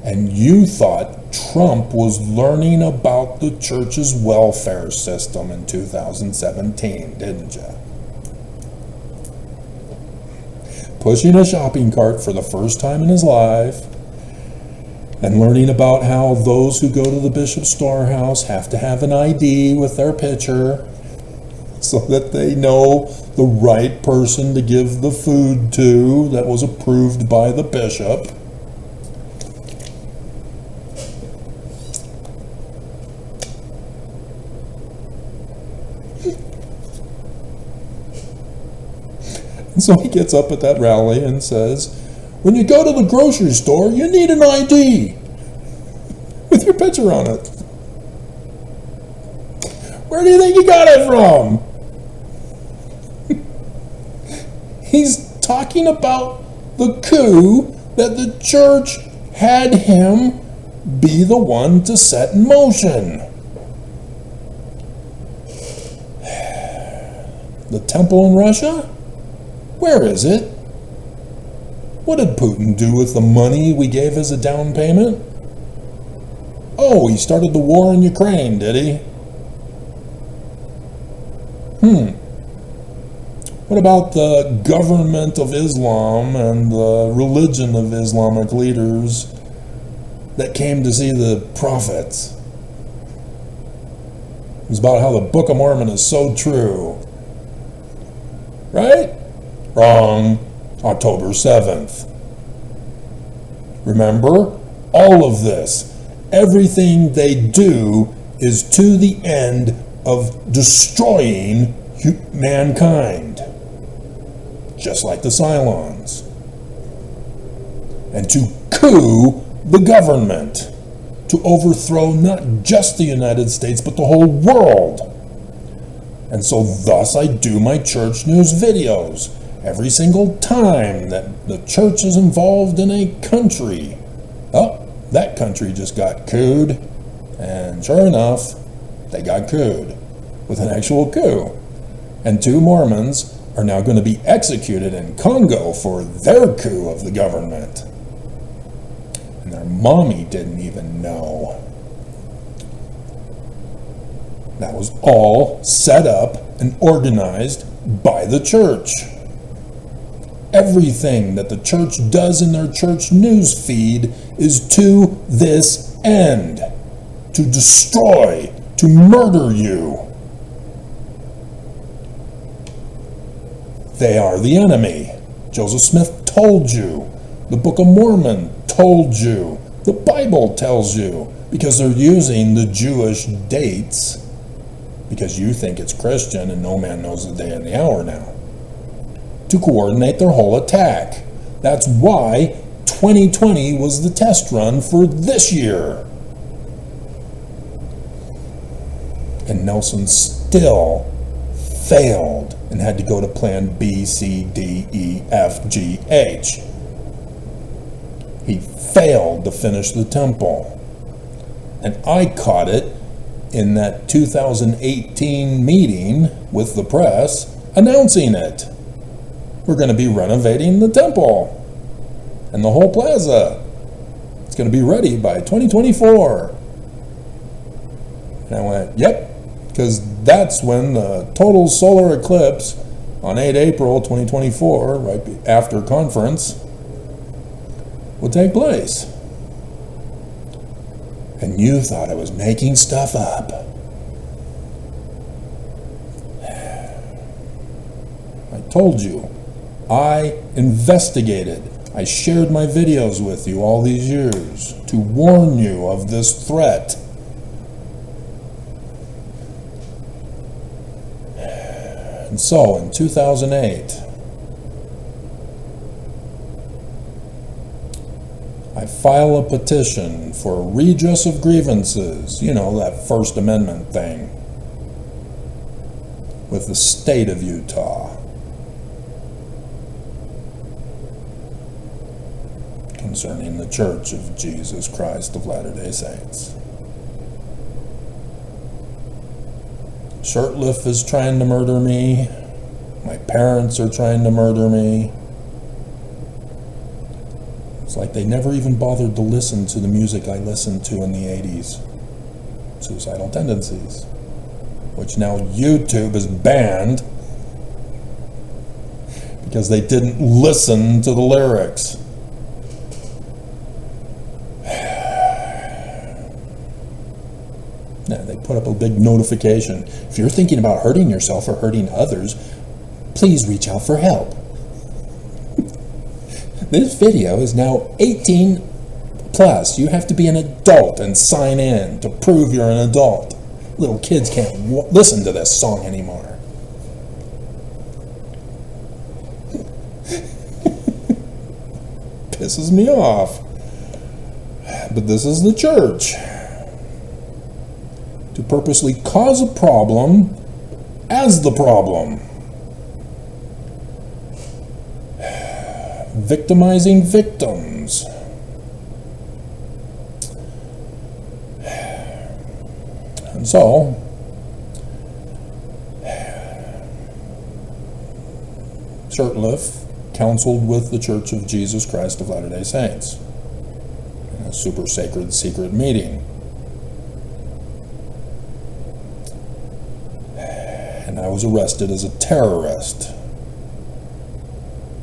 And you thought Trump was learning about the church's welfare system in 2017, didn't you? Pushing a shopping cart for the first time in his life, and learning about how those who go to the bishop's storehouse have to have an ID with their picture so that they know the right person to give the food to that was approved by the bishop. And so he gets up at that rally and says, when you go to the grocery store, you need an ID with your picture on it. Where do you think he got it from? He's talking about the coup that the church had him be the one to set in motion. The temple in Russia? Where is it? What did Putin do with the money we gave as a down payment? Oh, he started the war in Ukraine, did he? What about the government of Islam and the religion of Islamic leaders that came to see the prophets? It was about how the Book of Mormon is so true. Right? Wrong. October 7th. Remember, all of this, everything they do is to the end of destroying mankind, just like the Cylons, and to coup the government, to overthrow not just the United States, but the whole world. And so thus I do my church news videos. Every single time that the church is involved in a country, oh, that country just got cooed, and sure enough, they got cooed with an actual coup. And 2 Mormons are now going to be executed in Congo for their coup of the government. And their mommy didn't even know. That was all set up and organized by the church. Everything that the church does in their church news feed is to this end. To destroy, to murder you. They are the enemy. Joseph Smith told you. The Book of Mormon told you. The Bible tells you. Because they're using the Jewish dates. Because you think it's Christian and no man knows the day and the hour now. To coordinate their whole attack. That's why 2020 was the test run for this year. And Nelson still failed and had to go to plan B, C, D, E, F, G, H. He failed to finish the temple. And I caught it in that 2018 meeting with the press announcing it. We're going to be renovating the temple and the whole plaza. It's going to be ready by 2024. And I went, yep, because that's when the total solar eclipse on 8 April 2024, right after conference, will take place. And you thought I was making stuff up. I told you. I investigated. I shared my videos with you all these years to warn you of this threat. And so, in 2008, I file a petition for redress of grievances, you know, that First Amendment thing, with the state of Utah. Concerning the Church of Jesus Christ of Latter-day Saints. Shurtleff is trying to murder me. My parents are trying to murder me. It's like they never even bothered to listen to the music I listened to in the 80s. Suicidal Tendencies. Which now YouTube is banned because they didn't listen to the lyrics. Now, they put up a big notification. If you're thinking about hurting yourself or hurting others, please reach out for help. This video is now 18 plus. You have to be an adult and sign in to prove you're an adult. Little kids can't listen to this song anymore. Pisses me off. But this is the church. To purposely cause a problem as the problem. Victimizing victims. And so, Shurtleff counseled with the Church of Jesus Christ of Latter-day Saints in a super sacred secret meeting. And I was arrested as a terrorist.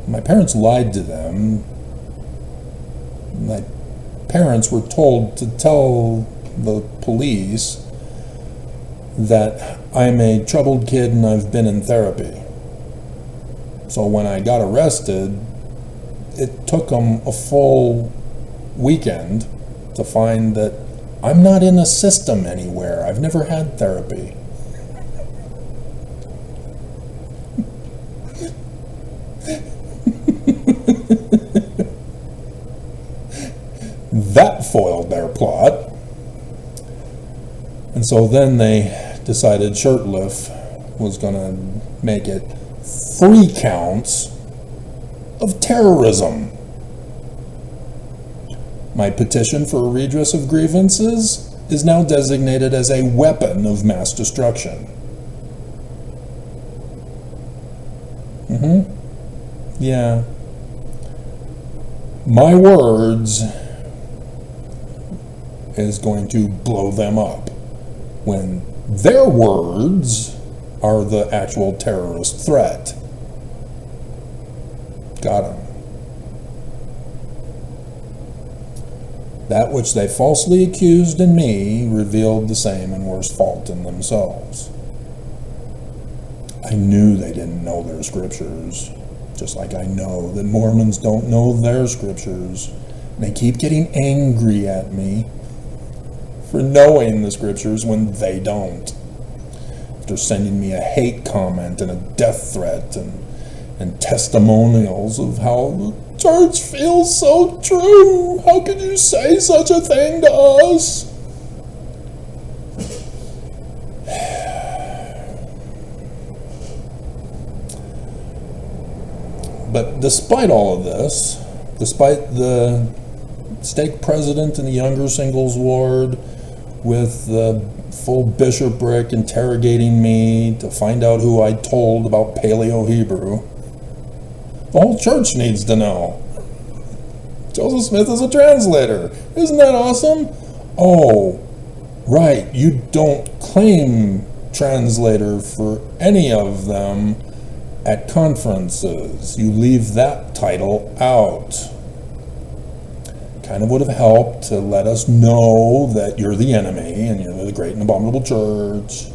My parents lied to them. My parents were told to tell the police that I'm a troubled kid and I've been in therapy. So when I got arrested, it took them a full weekend to find that I'm not in a system anywhere. I've never had therapy. That foiled their plot. And so then they decided Shurtleff was going to make it 3 counts of terrorism. My petition for a redress of grievances is now designated as a weapon of mass destruction. Yeah. My words is going to blow them up when their words are the actual terrorist threat. Got him. That which they falsely accused in me revealed the same and worse fault in themselves. I knew they didn't know their scriptures, just like I know that Mormons don't know their scriptures. And they keep getting angry at me for knowing the scriptures when they don't. After sending me a hate comment and a death threat and testimonials of how the church feels so true. How could you say such a thing to us? But despite all of this, despite the stake president in the younger singles ward with the full bishopric interrogating me to find out who I told about Paleo-Hebrew, the whole church needs to know. Joseph Smith is a translator. Isn't that awesome? Oh, right, you don't claim translator for any of them at conferences. You leave that title out. Kind of would have helped to let us know that you're the enemy and you're the great and abominable church,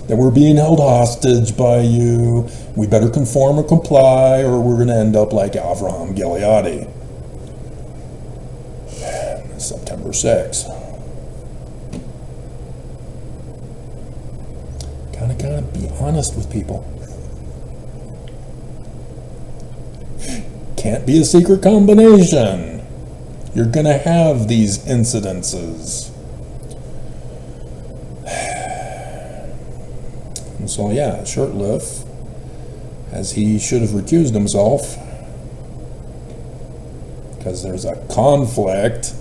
that we're being held hostage by you. We better conform or comply or we're going to end up like Avraham Gileadi. September 6th. Gotta be honest with people. Can't be a secret combination. You're gonna have these incidences. And so yeah, Shurtleff, as he should have recused himself, because there's a conflict,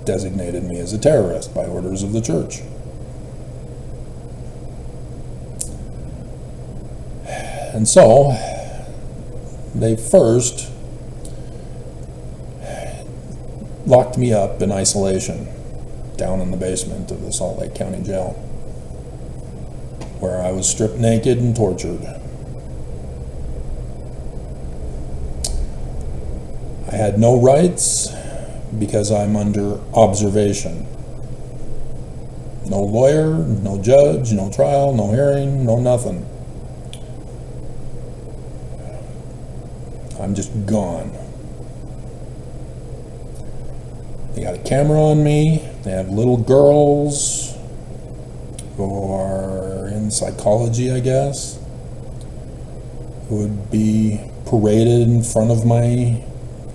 designated me as a terrorist by orders of the church. And so, they first locked me up in isolation down in the basement of the Salt Lake County Jail, where I was stripped naked and tortured. I had no rights because I'm under observation. No lawyer, no judge, no trial, no hearing, no nothing. I'm just gone. They got a camera on me. They have little girls who are in psychology, I guess, who would be paraded in front of my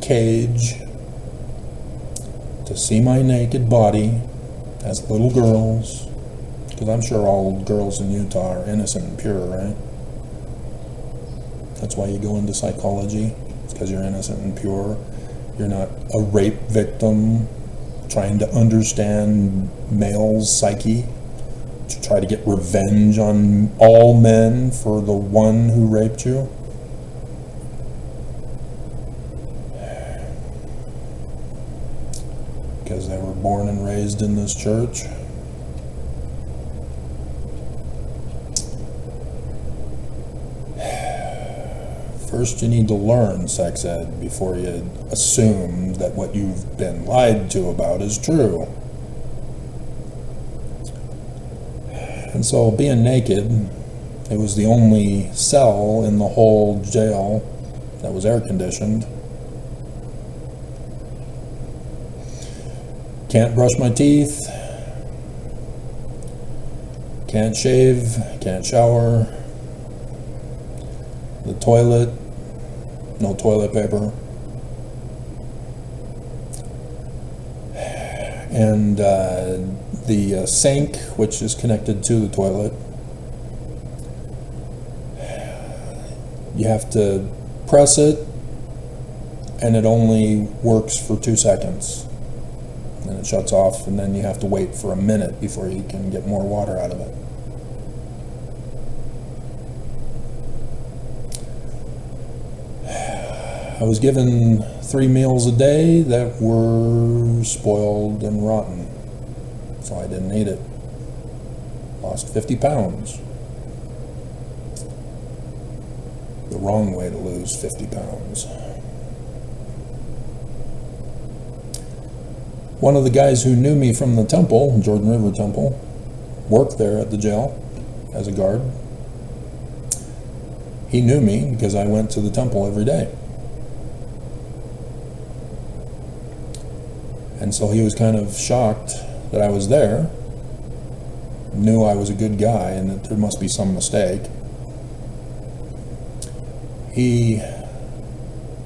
cage to see my naked body as little girls, because I'm sure all girls in Utah are innocent and pure, right? That's why you go into psychology. It's because you're innocent and pure. You're not a rape victim trying to understand male's psyche to try to get revenge on all men for the one who raped you. Because they were born and raised in this church. First, you need to learn sex ed before you assume that what you've been lied to about is true. And so being naked It was the only cell in the whole jail that was air conditioned. Can't brush my teeth, can't shave, can't shower. The toilet, no toilet paper. And the sink, which is connected to the toilet, you have to press it, and it only works for 2 seconds. And it shuts off, and then you have to wait for a minute before you can get more water out of it. I was given 3 meals a day that were spoiled and rotten, so I didn't eat it. Lost 50 pounds. The wrong way to lose 50 pounds. One of the guys who knew me from the temple, Jordan River Temple, worked there at the jail as a guard. He knew me because I went to the temple every day. And so he was kind of shocked that I was there, knew I was a good guy and that there must be some mistake. He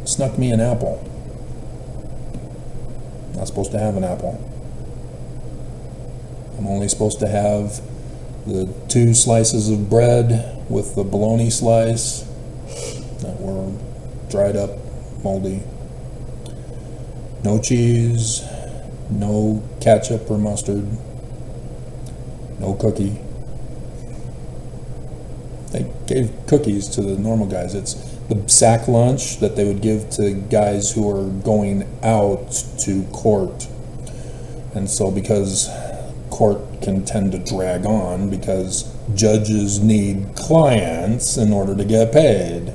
snuck me an apple. Not supposed to have an apple. I'm only supposed to have the 2 slices of bread with the bologna slice that were dried up, moldy. No cheese, no ketchup or mustard, no cookie. They gave cookies to the normal guys. It's the sack lunch that they would give to guys who are going out to court. And so because court can tend to drag on because judges need clients in order to get paid.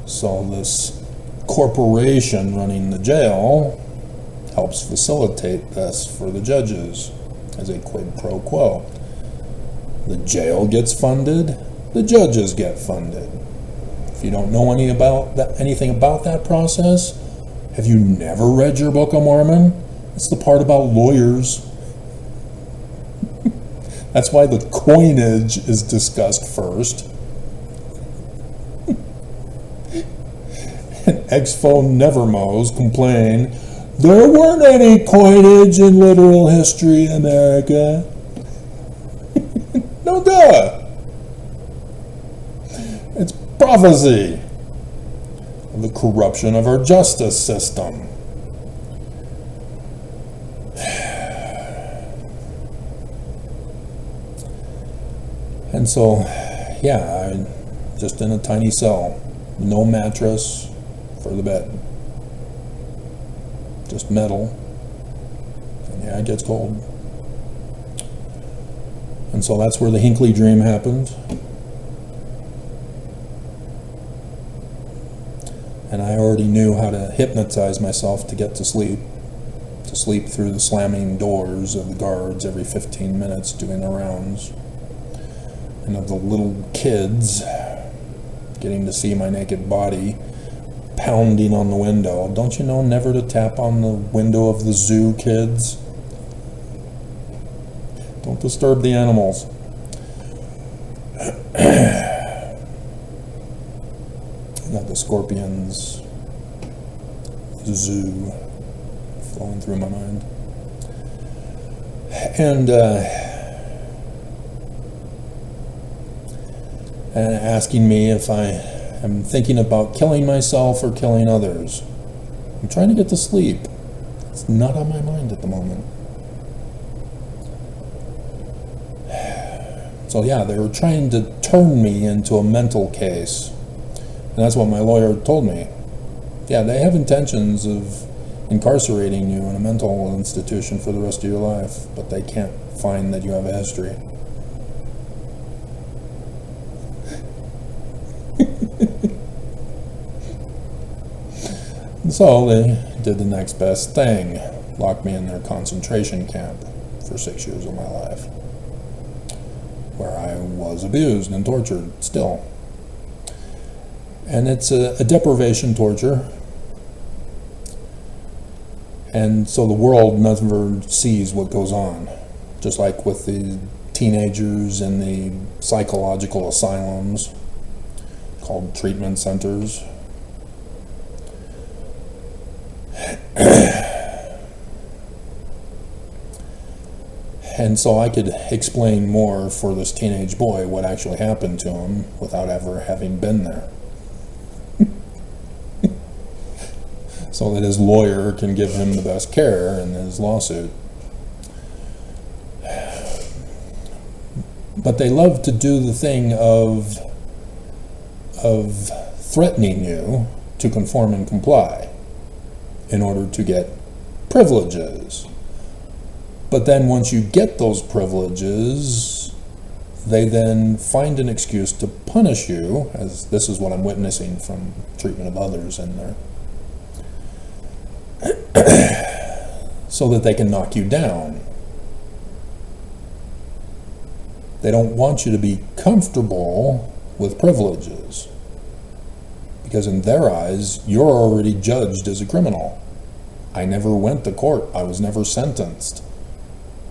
So this corporation running the jail helps facilitate this for the judges as a quid pro quo. The jail gets funded, the judges get funded. If you don't know anything about that process, have you never read your Book of Mormon? It's the part about lawyers. That's why the coinage is discussed first. And Expo Nevermos complain, there weren't any coinage in literal history in America. No duh. It's prophecy of the corruption of our justice system. And so, yeah, I'm just in a tiny cell, no mattress for the bed, just metal, and yeah, it gets cold. And so that's where the Hinckley dream happened. And I already knew how to hypnotize myself to get to sleep through the slamming doors of the guards every 15 minutes doing the rounds, and of the little kids getting to see my naked body pounding on the window. Don't you know never to tap on the window of the zoo, kids? Don't disturb the animals. Got the scorpions, the zoo flowing through my mind. And asking me if I am thinking about killing myself or killing others. I'm trying to get to sleep. It's not on my mind at the moment. So yeah, they were trying to turn me into a mental case. And that's what my lawyer told me. Yeah, they have intentions of incarcerating you in a mental institution for the rest of your life, but they can't find that you have a history. And so they did the next best thing, locked me in their concentration camp for 6 years of my life. where I was abused and tortured still. And it's a deprivation torture. And so the world never sees what goes on. Just like with the teenagers in the psychological asylums called treatment centers. And so I could explain more for this teenage boy what actually happened to him without ever having been there. So that his lawyer can give him the best care in his lawsuit. But they love to do the thing of threatening you to conform and comply in order to get privileges. But then once you get those privileges, they then find an excuse to punish you, as this is what I'm witnessing from treatment of others in there, so that they can knock you down. They don't want you to be comfortable with privileges, because in their eyes, you're already judged as a criminal. I never went to court. I was never sentenced.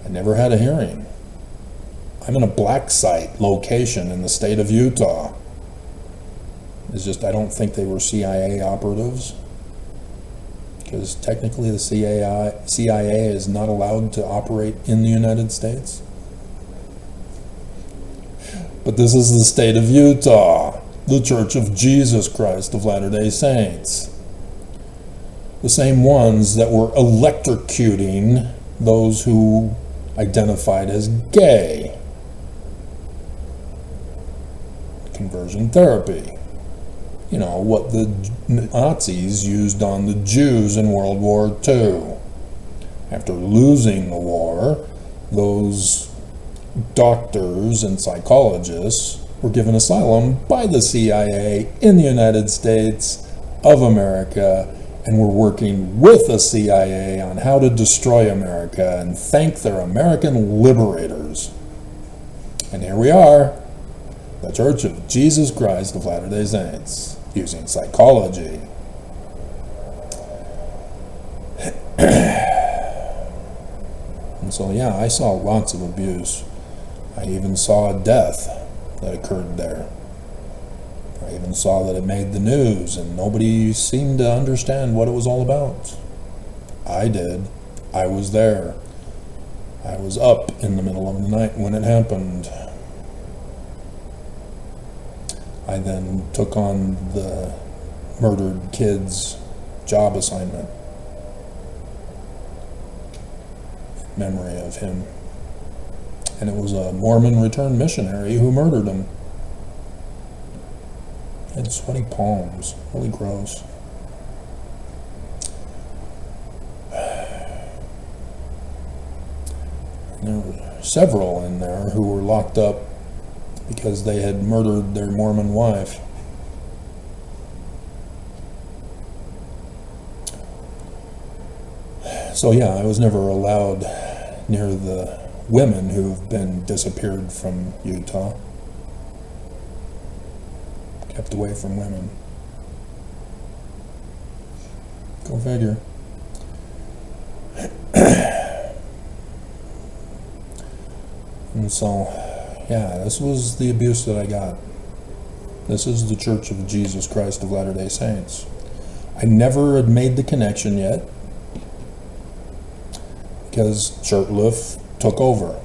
I never had a hearing. I'm in a black site location in the state of Utah. It's just, I don't think they were CIA operatives, because technically the CIA is not allowed to operate in the United States. But this is the state of Utah, the Church of Jesus Christ of Latter-day Saints. The same ones that were electrocuting those who identified as gay. Conversion therapy. You know, what the Nazis used on the Jews in World War II. After losing the war, those doctors and psychologists were given asylum by the CIA in the United States of America, and were working with the CIA on how to destroy America and thank their American liberators. And here we are, the Church of Jesus Christ of Latter-day Saints, using psychology. And so, yeah, I saw lots of abuse. I even saw a death that occurred there. I even saw that it made the news, and nobody seemed to understand what it was all about. I did. I was there. I was up in the middle of the night when it happened. I then took on the murdered kid's job assignment in memory of him. And it was a Mormon returned missionary who murdered him. He had sweaty palms, really gross. And there were several in there who were locked up because they had murdered their Mormon wife. So yeah, I was never allowed near the women who've been disappeared from Utah. Kept away from women. Go figure. And so, yeah, this was the abuse that I got. This is the Church of Jesus Christ of Latter-day Saints. I never had made the connection yet, because Shurtleff took over.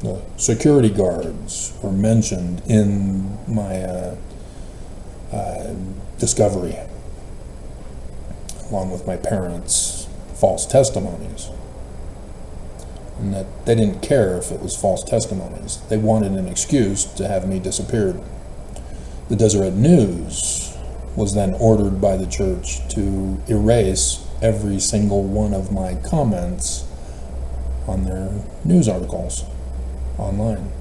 The security guards were mentioned in my discovery, along with my parents' false testimonies. And that they didn't care if it was false testimonies. They wanted an excuse to have me disappeared. The Deseret News was then ordered by the church to erase every single one of my comments on their news articles online.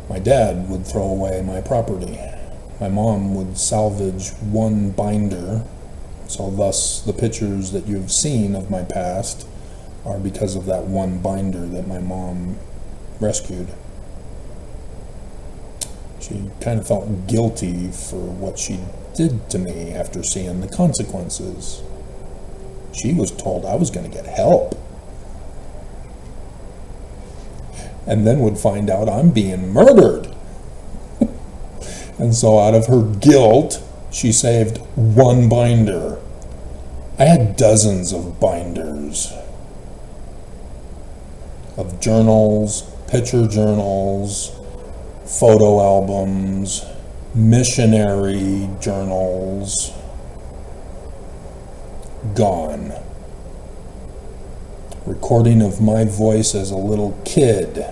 My dad would throw away my property. My mom would salvage one binder, so thus the pictures that you've seen of my past are because of that one binder that my mom rescued. She kind of felt guilty for what she did to me after seeing the consequences. She was told I was going to get help. And then would find out I'm being murdered. And so out of her guilt, she saved one binder. I had dozens of binders of journals, picture journals, photo albums, missionary journals. Gone. Recording of my voice as a little kid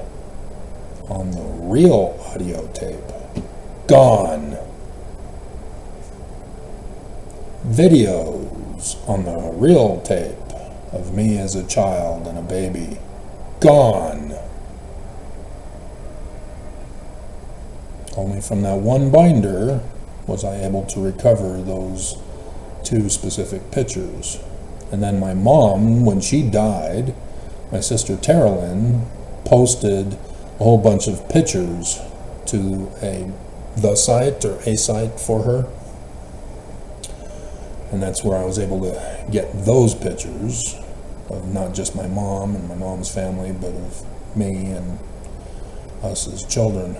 on the real audio tape. Gone. Videos on the real tape of me as a child and a baby. Gone. Only from that one binder was I able to recover those 2 specific pictures. And then my mom, when she died, my sister Terralyn posted a whole bunch of pictures to the site or a site for her. And that's where I was able to get those pictures of not just my mom and my mom's family, but of me and us as children.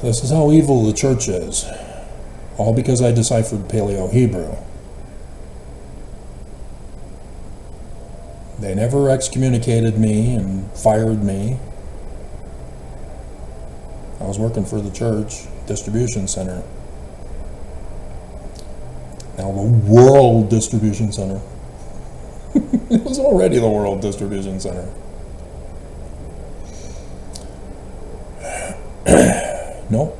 This is how evil the church is. All because I deciphered Paleo-Hebrew. They never excommunicated me and fired me. I was working for the church distribution center. Now the World Distribution Center. It was already the World Distribution Center. Nope.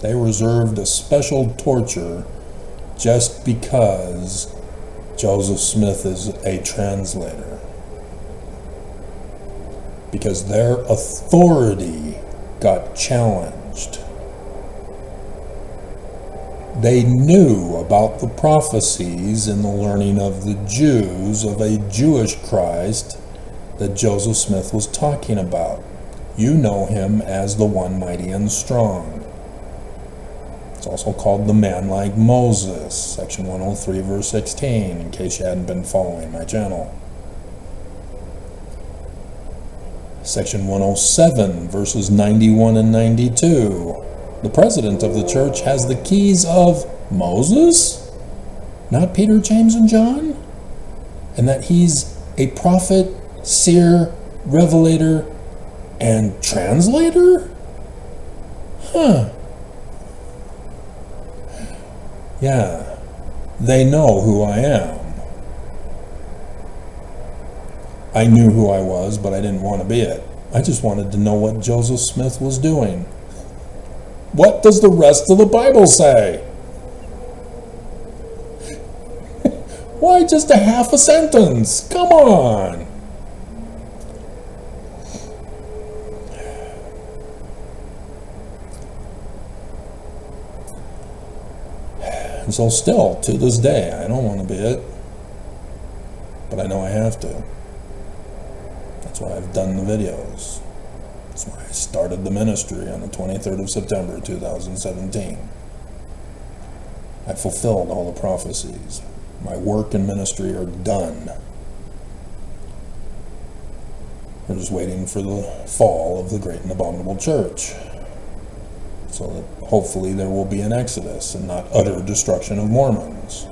They reserved a special torture just because Joseph Smith is a translator. Because their authority got challenged. They knew about the prophecies in the learning of the Jews of a Jewish Christ that Joseph Smith was talking about. You know him as the one mighty and strong. It's also called the man like Moses, section 103, verse 16, in case you hadn't been following my channel. Section 107, verses 91 and 92. The president of the church has the keys of Moses, not Peter, James, and John, and that he's a prophet, seer, revelator, and translator? Huh. Yeah, they know who I am. I knew who I was, but I didn't want to be it. I just wanted to know what Joseph Smith was doing. What does the rest of the Bible say? Why just a half a sentence? Come on! And so still, to this day, I don't want to be it. But I know I have to. That's why I've done the videos. That's why I started the ministry on the 23rd of September, 2017. I fulfilled all the prophecies. My work and ministry are done. We're just waiting for the fall of the great and abominable church, so that hopefully there will be an exodus and not utter destruction of Mormons.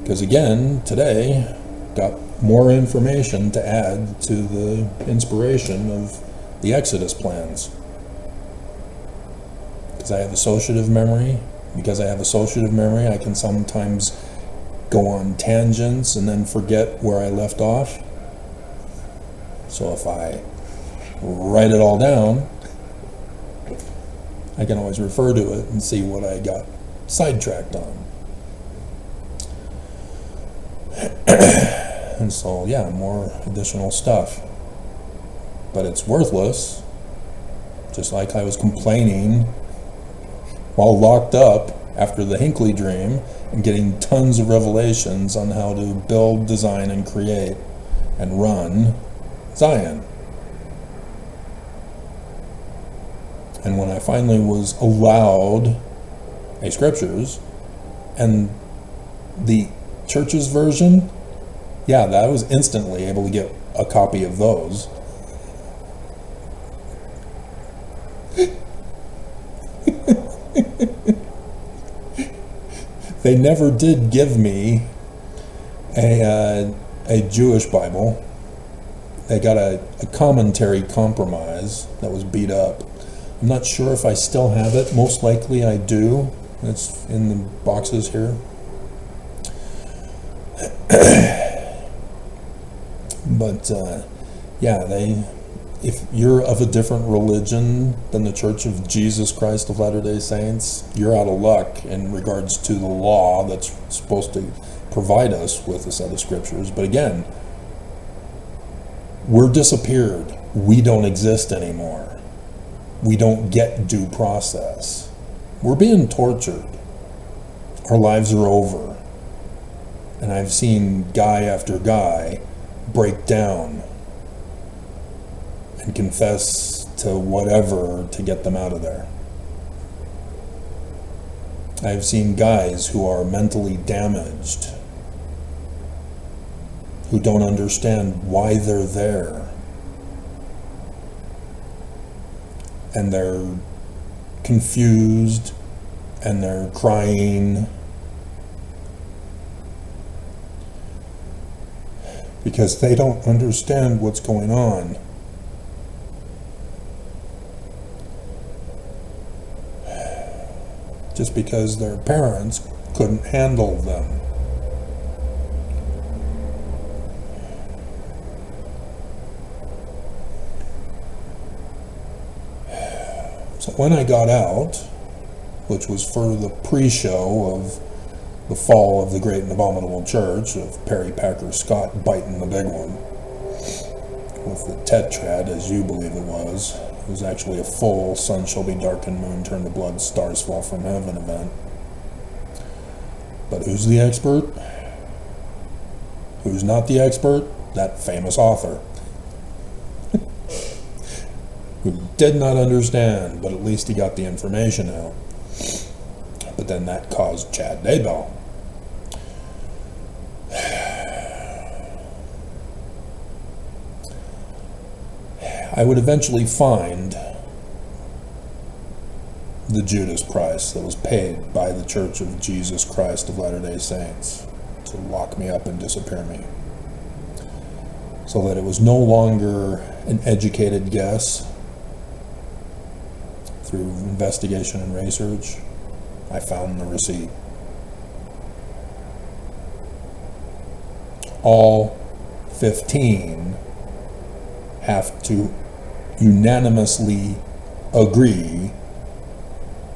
Because again, today, got more information to add to the inspiration of the exodus plans. Because I have associative memory. Because I have associative memory, I can sometimes go on tangents and then forget where I left off. So if I write it all down, I can always refer to it and see what I got sidetracked on. And so, yeah, more additional stuff. But it's worthless. Just like I was complaining while locked up after the Hinckley dream and getting tons of revelations on how to build, design, and create and run Zion. And when I finally was allowed a scriptures and the church's version, yeah, I was instantly able to get a copy of those. They never did give me a Jewish Bible. They got a commentary compromise that was beat up. I'm not sure if I still have it. Most likely I do. It's in the boxes here. But yeah, if you're of a different religion than the Church of Jesus Christ of Latter-day Saints, you're out of luck in regards to the law that's supposed to provide us with a set of scriptures. But again, we're disappeared. We don't exist anymore. We don't get due process. We're being tortured. Our lives are over. And I've seen guy after guy break down and confess to whatever to get them out of there. I've seen guys who are mentally damaged, who don't understand why they're there, and they're confused and they're crying because they don't understand what's going on. Just because their parents couldn't handle them. So when I got out, which was for the pre-show of the fall of the Great and Abominable Church of Perry Packer Scott biting the big one with the tetrad, as you believe it was. It was actually a full sun shall be darkened, moon turn to blood, stars fall from heaven event. But who's the expert? Who's not the expert? That famous author who did not understand, but at least he got the information out. But then that caused Chad Daybell. I would eventually find the Judas price that was paid by the Church of Jesus Christ of Latter-day Saints to lock me up and disappear me, so that it was no longer an educated guess. Through investigation and research, I found the receipt. All 15 have to unanimously agree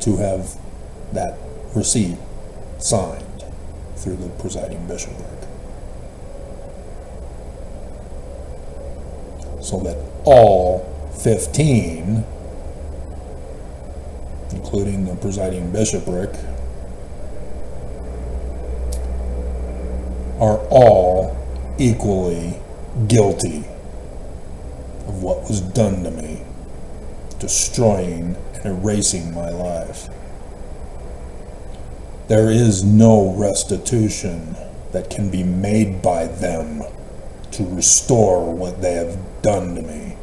to have that receipt signed through the presiding bishopric, so that all 15, including the presiding bishopric, are all equally guilty of what was done to me, destroying and erasing my life. There is no restitution that can be made by them to restore what they have done to me.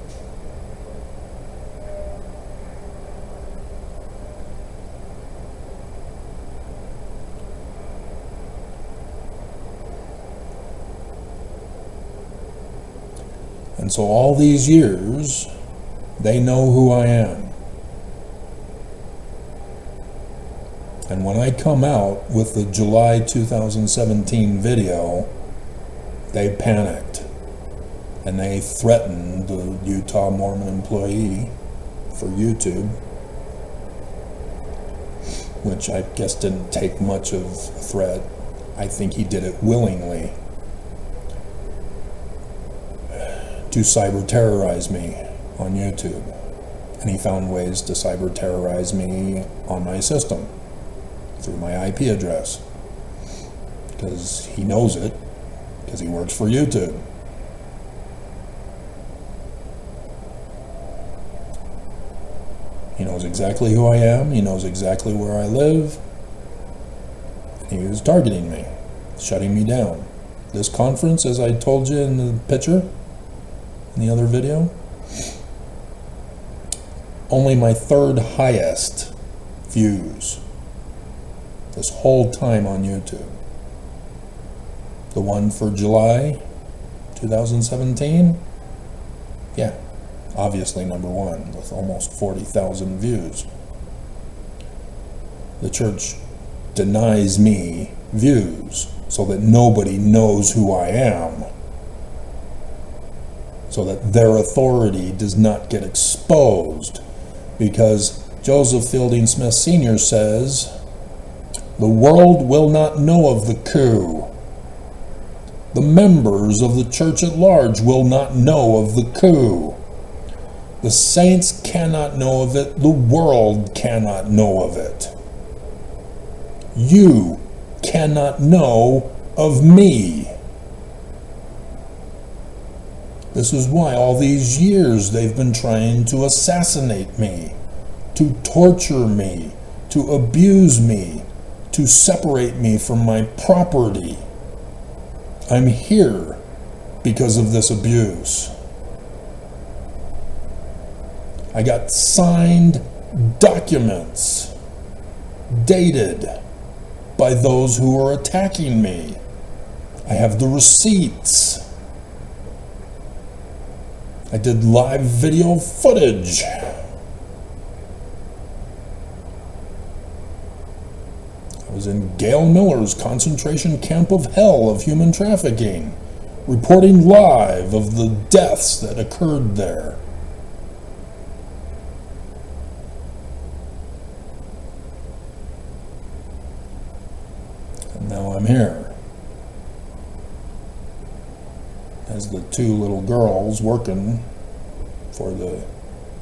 And so all these years, they know who I am. And when I come out with the July 2017 video, they panicked. And they threatened the Utah Mormon employee for YouTube, which I guess didn't take much of a threat. I think he did it willingly to cyber terrorize me on YouTube, and he found ways to cyber terrorize me on my system through my IP address, because he knows it, because he works for YouTube. He knows exactly who I am, he knows exactly where I live, and he was targeting me, shutting me down. This conference, as I told you in the picture, in the other video, only my third highest views this whole time on YouTube. The one for July 2017, yeah, obviously number one with almost 40,000 views. The church denies me views so that nobody knows who I am, so that their authority does not get exposed, because Joseph Fielding Smith Sr. says, the world will not know of the coup. The members of the church at large will not know of the coup. The saints cannot know of it. The world cannot know of it. You cannot know of me. This is why all these years they've been trying to assassinate me, to torture me, to abuse me, to separate me from my property. I'm here because of this abuse. I got signed documents dated by those who are attacking me. I have the receipts. I did live video footage. I was in Gail Miller's concentration camp of hell of human trafficking, reporting live of the deaths that occurred there. And now I'm here as the two little girls working for the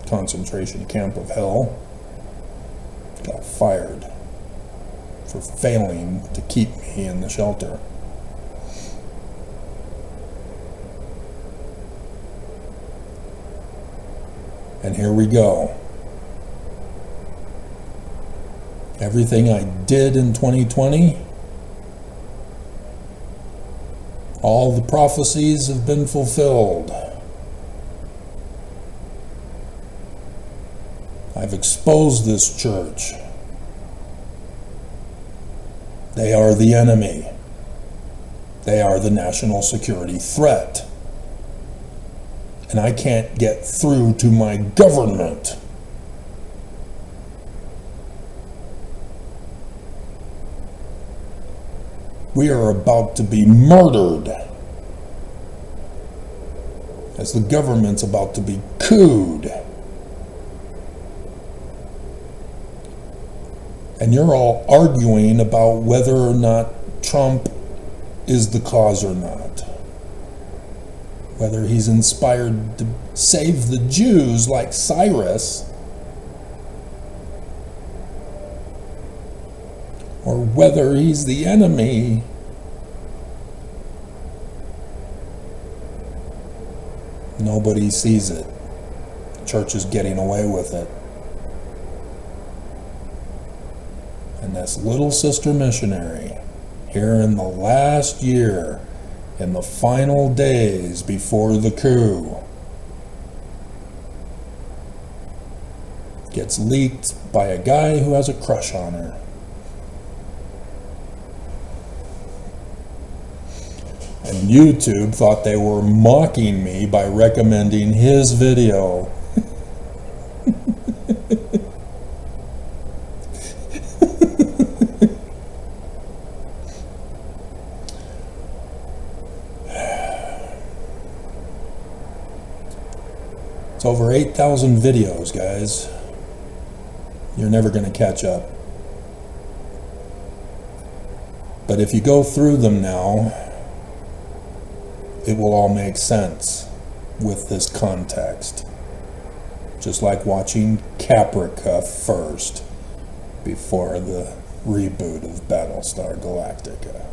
concentration camp of hell got fired for failing to keep me in the shelter. And here we go. Everything I did in 2020, all the prophecies have been fulfilled. I've exposed this church. They are the enemy. They are the national security threat. And I can't get through to my government. We are about to be murdered as the government's about to be couped. And you're all arguing about whether or not Trump is the cause or not. Whether he's inspired to save the Jews like Cyrus, or whether he's the enemy. Nobody sees it. The church is getting away with it. And this little sister missionary, here in the last year, in the final days before the coup, gets leaked by a guy who has a crush on her. And YouTube thought they were mocking me by recommending his video. It's over 8,000 videos, guys. You're never going to catch up. But if you go through them now, it will all make sense with this context. Just like watching Caprica first before the reboot of Battlestar Galactica.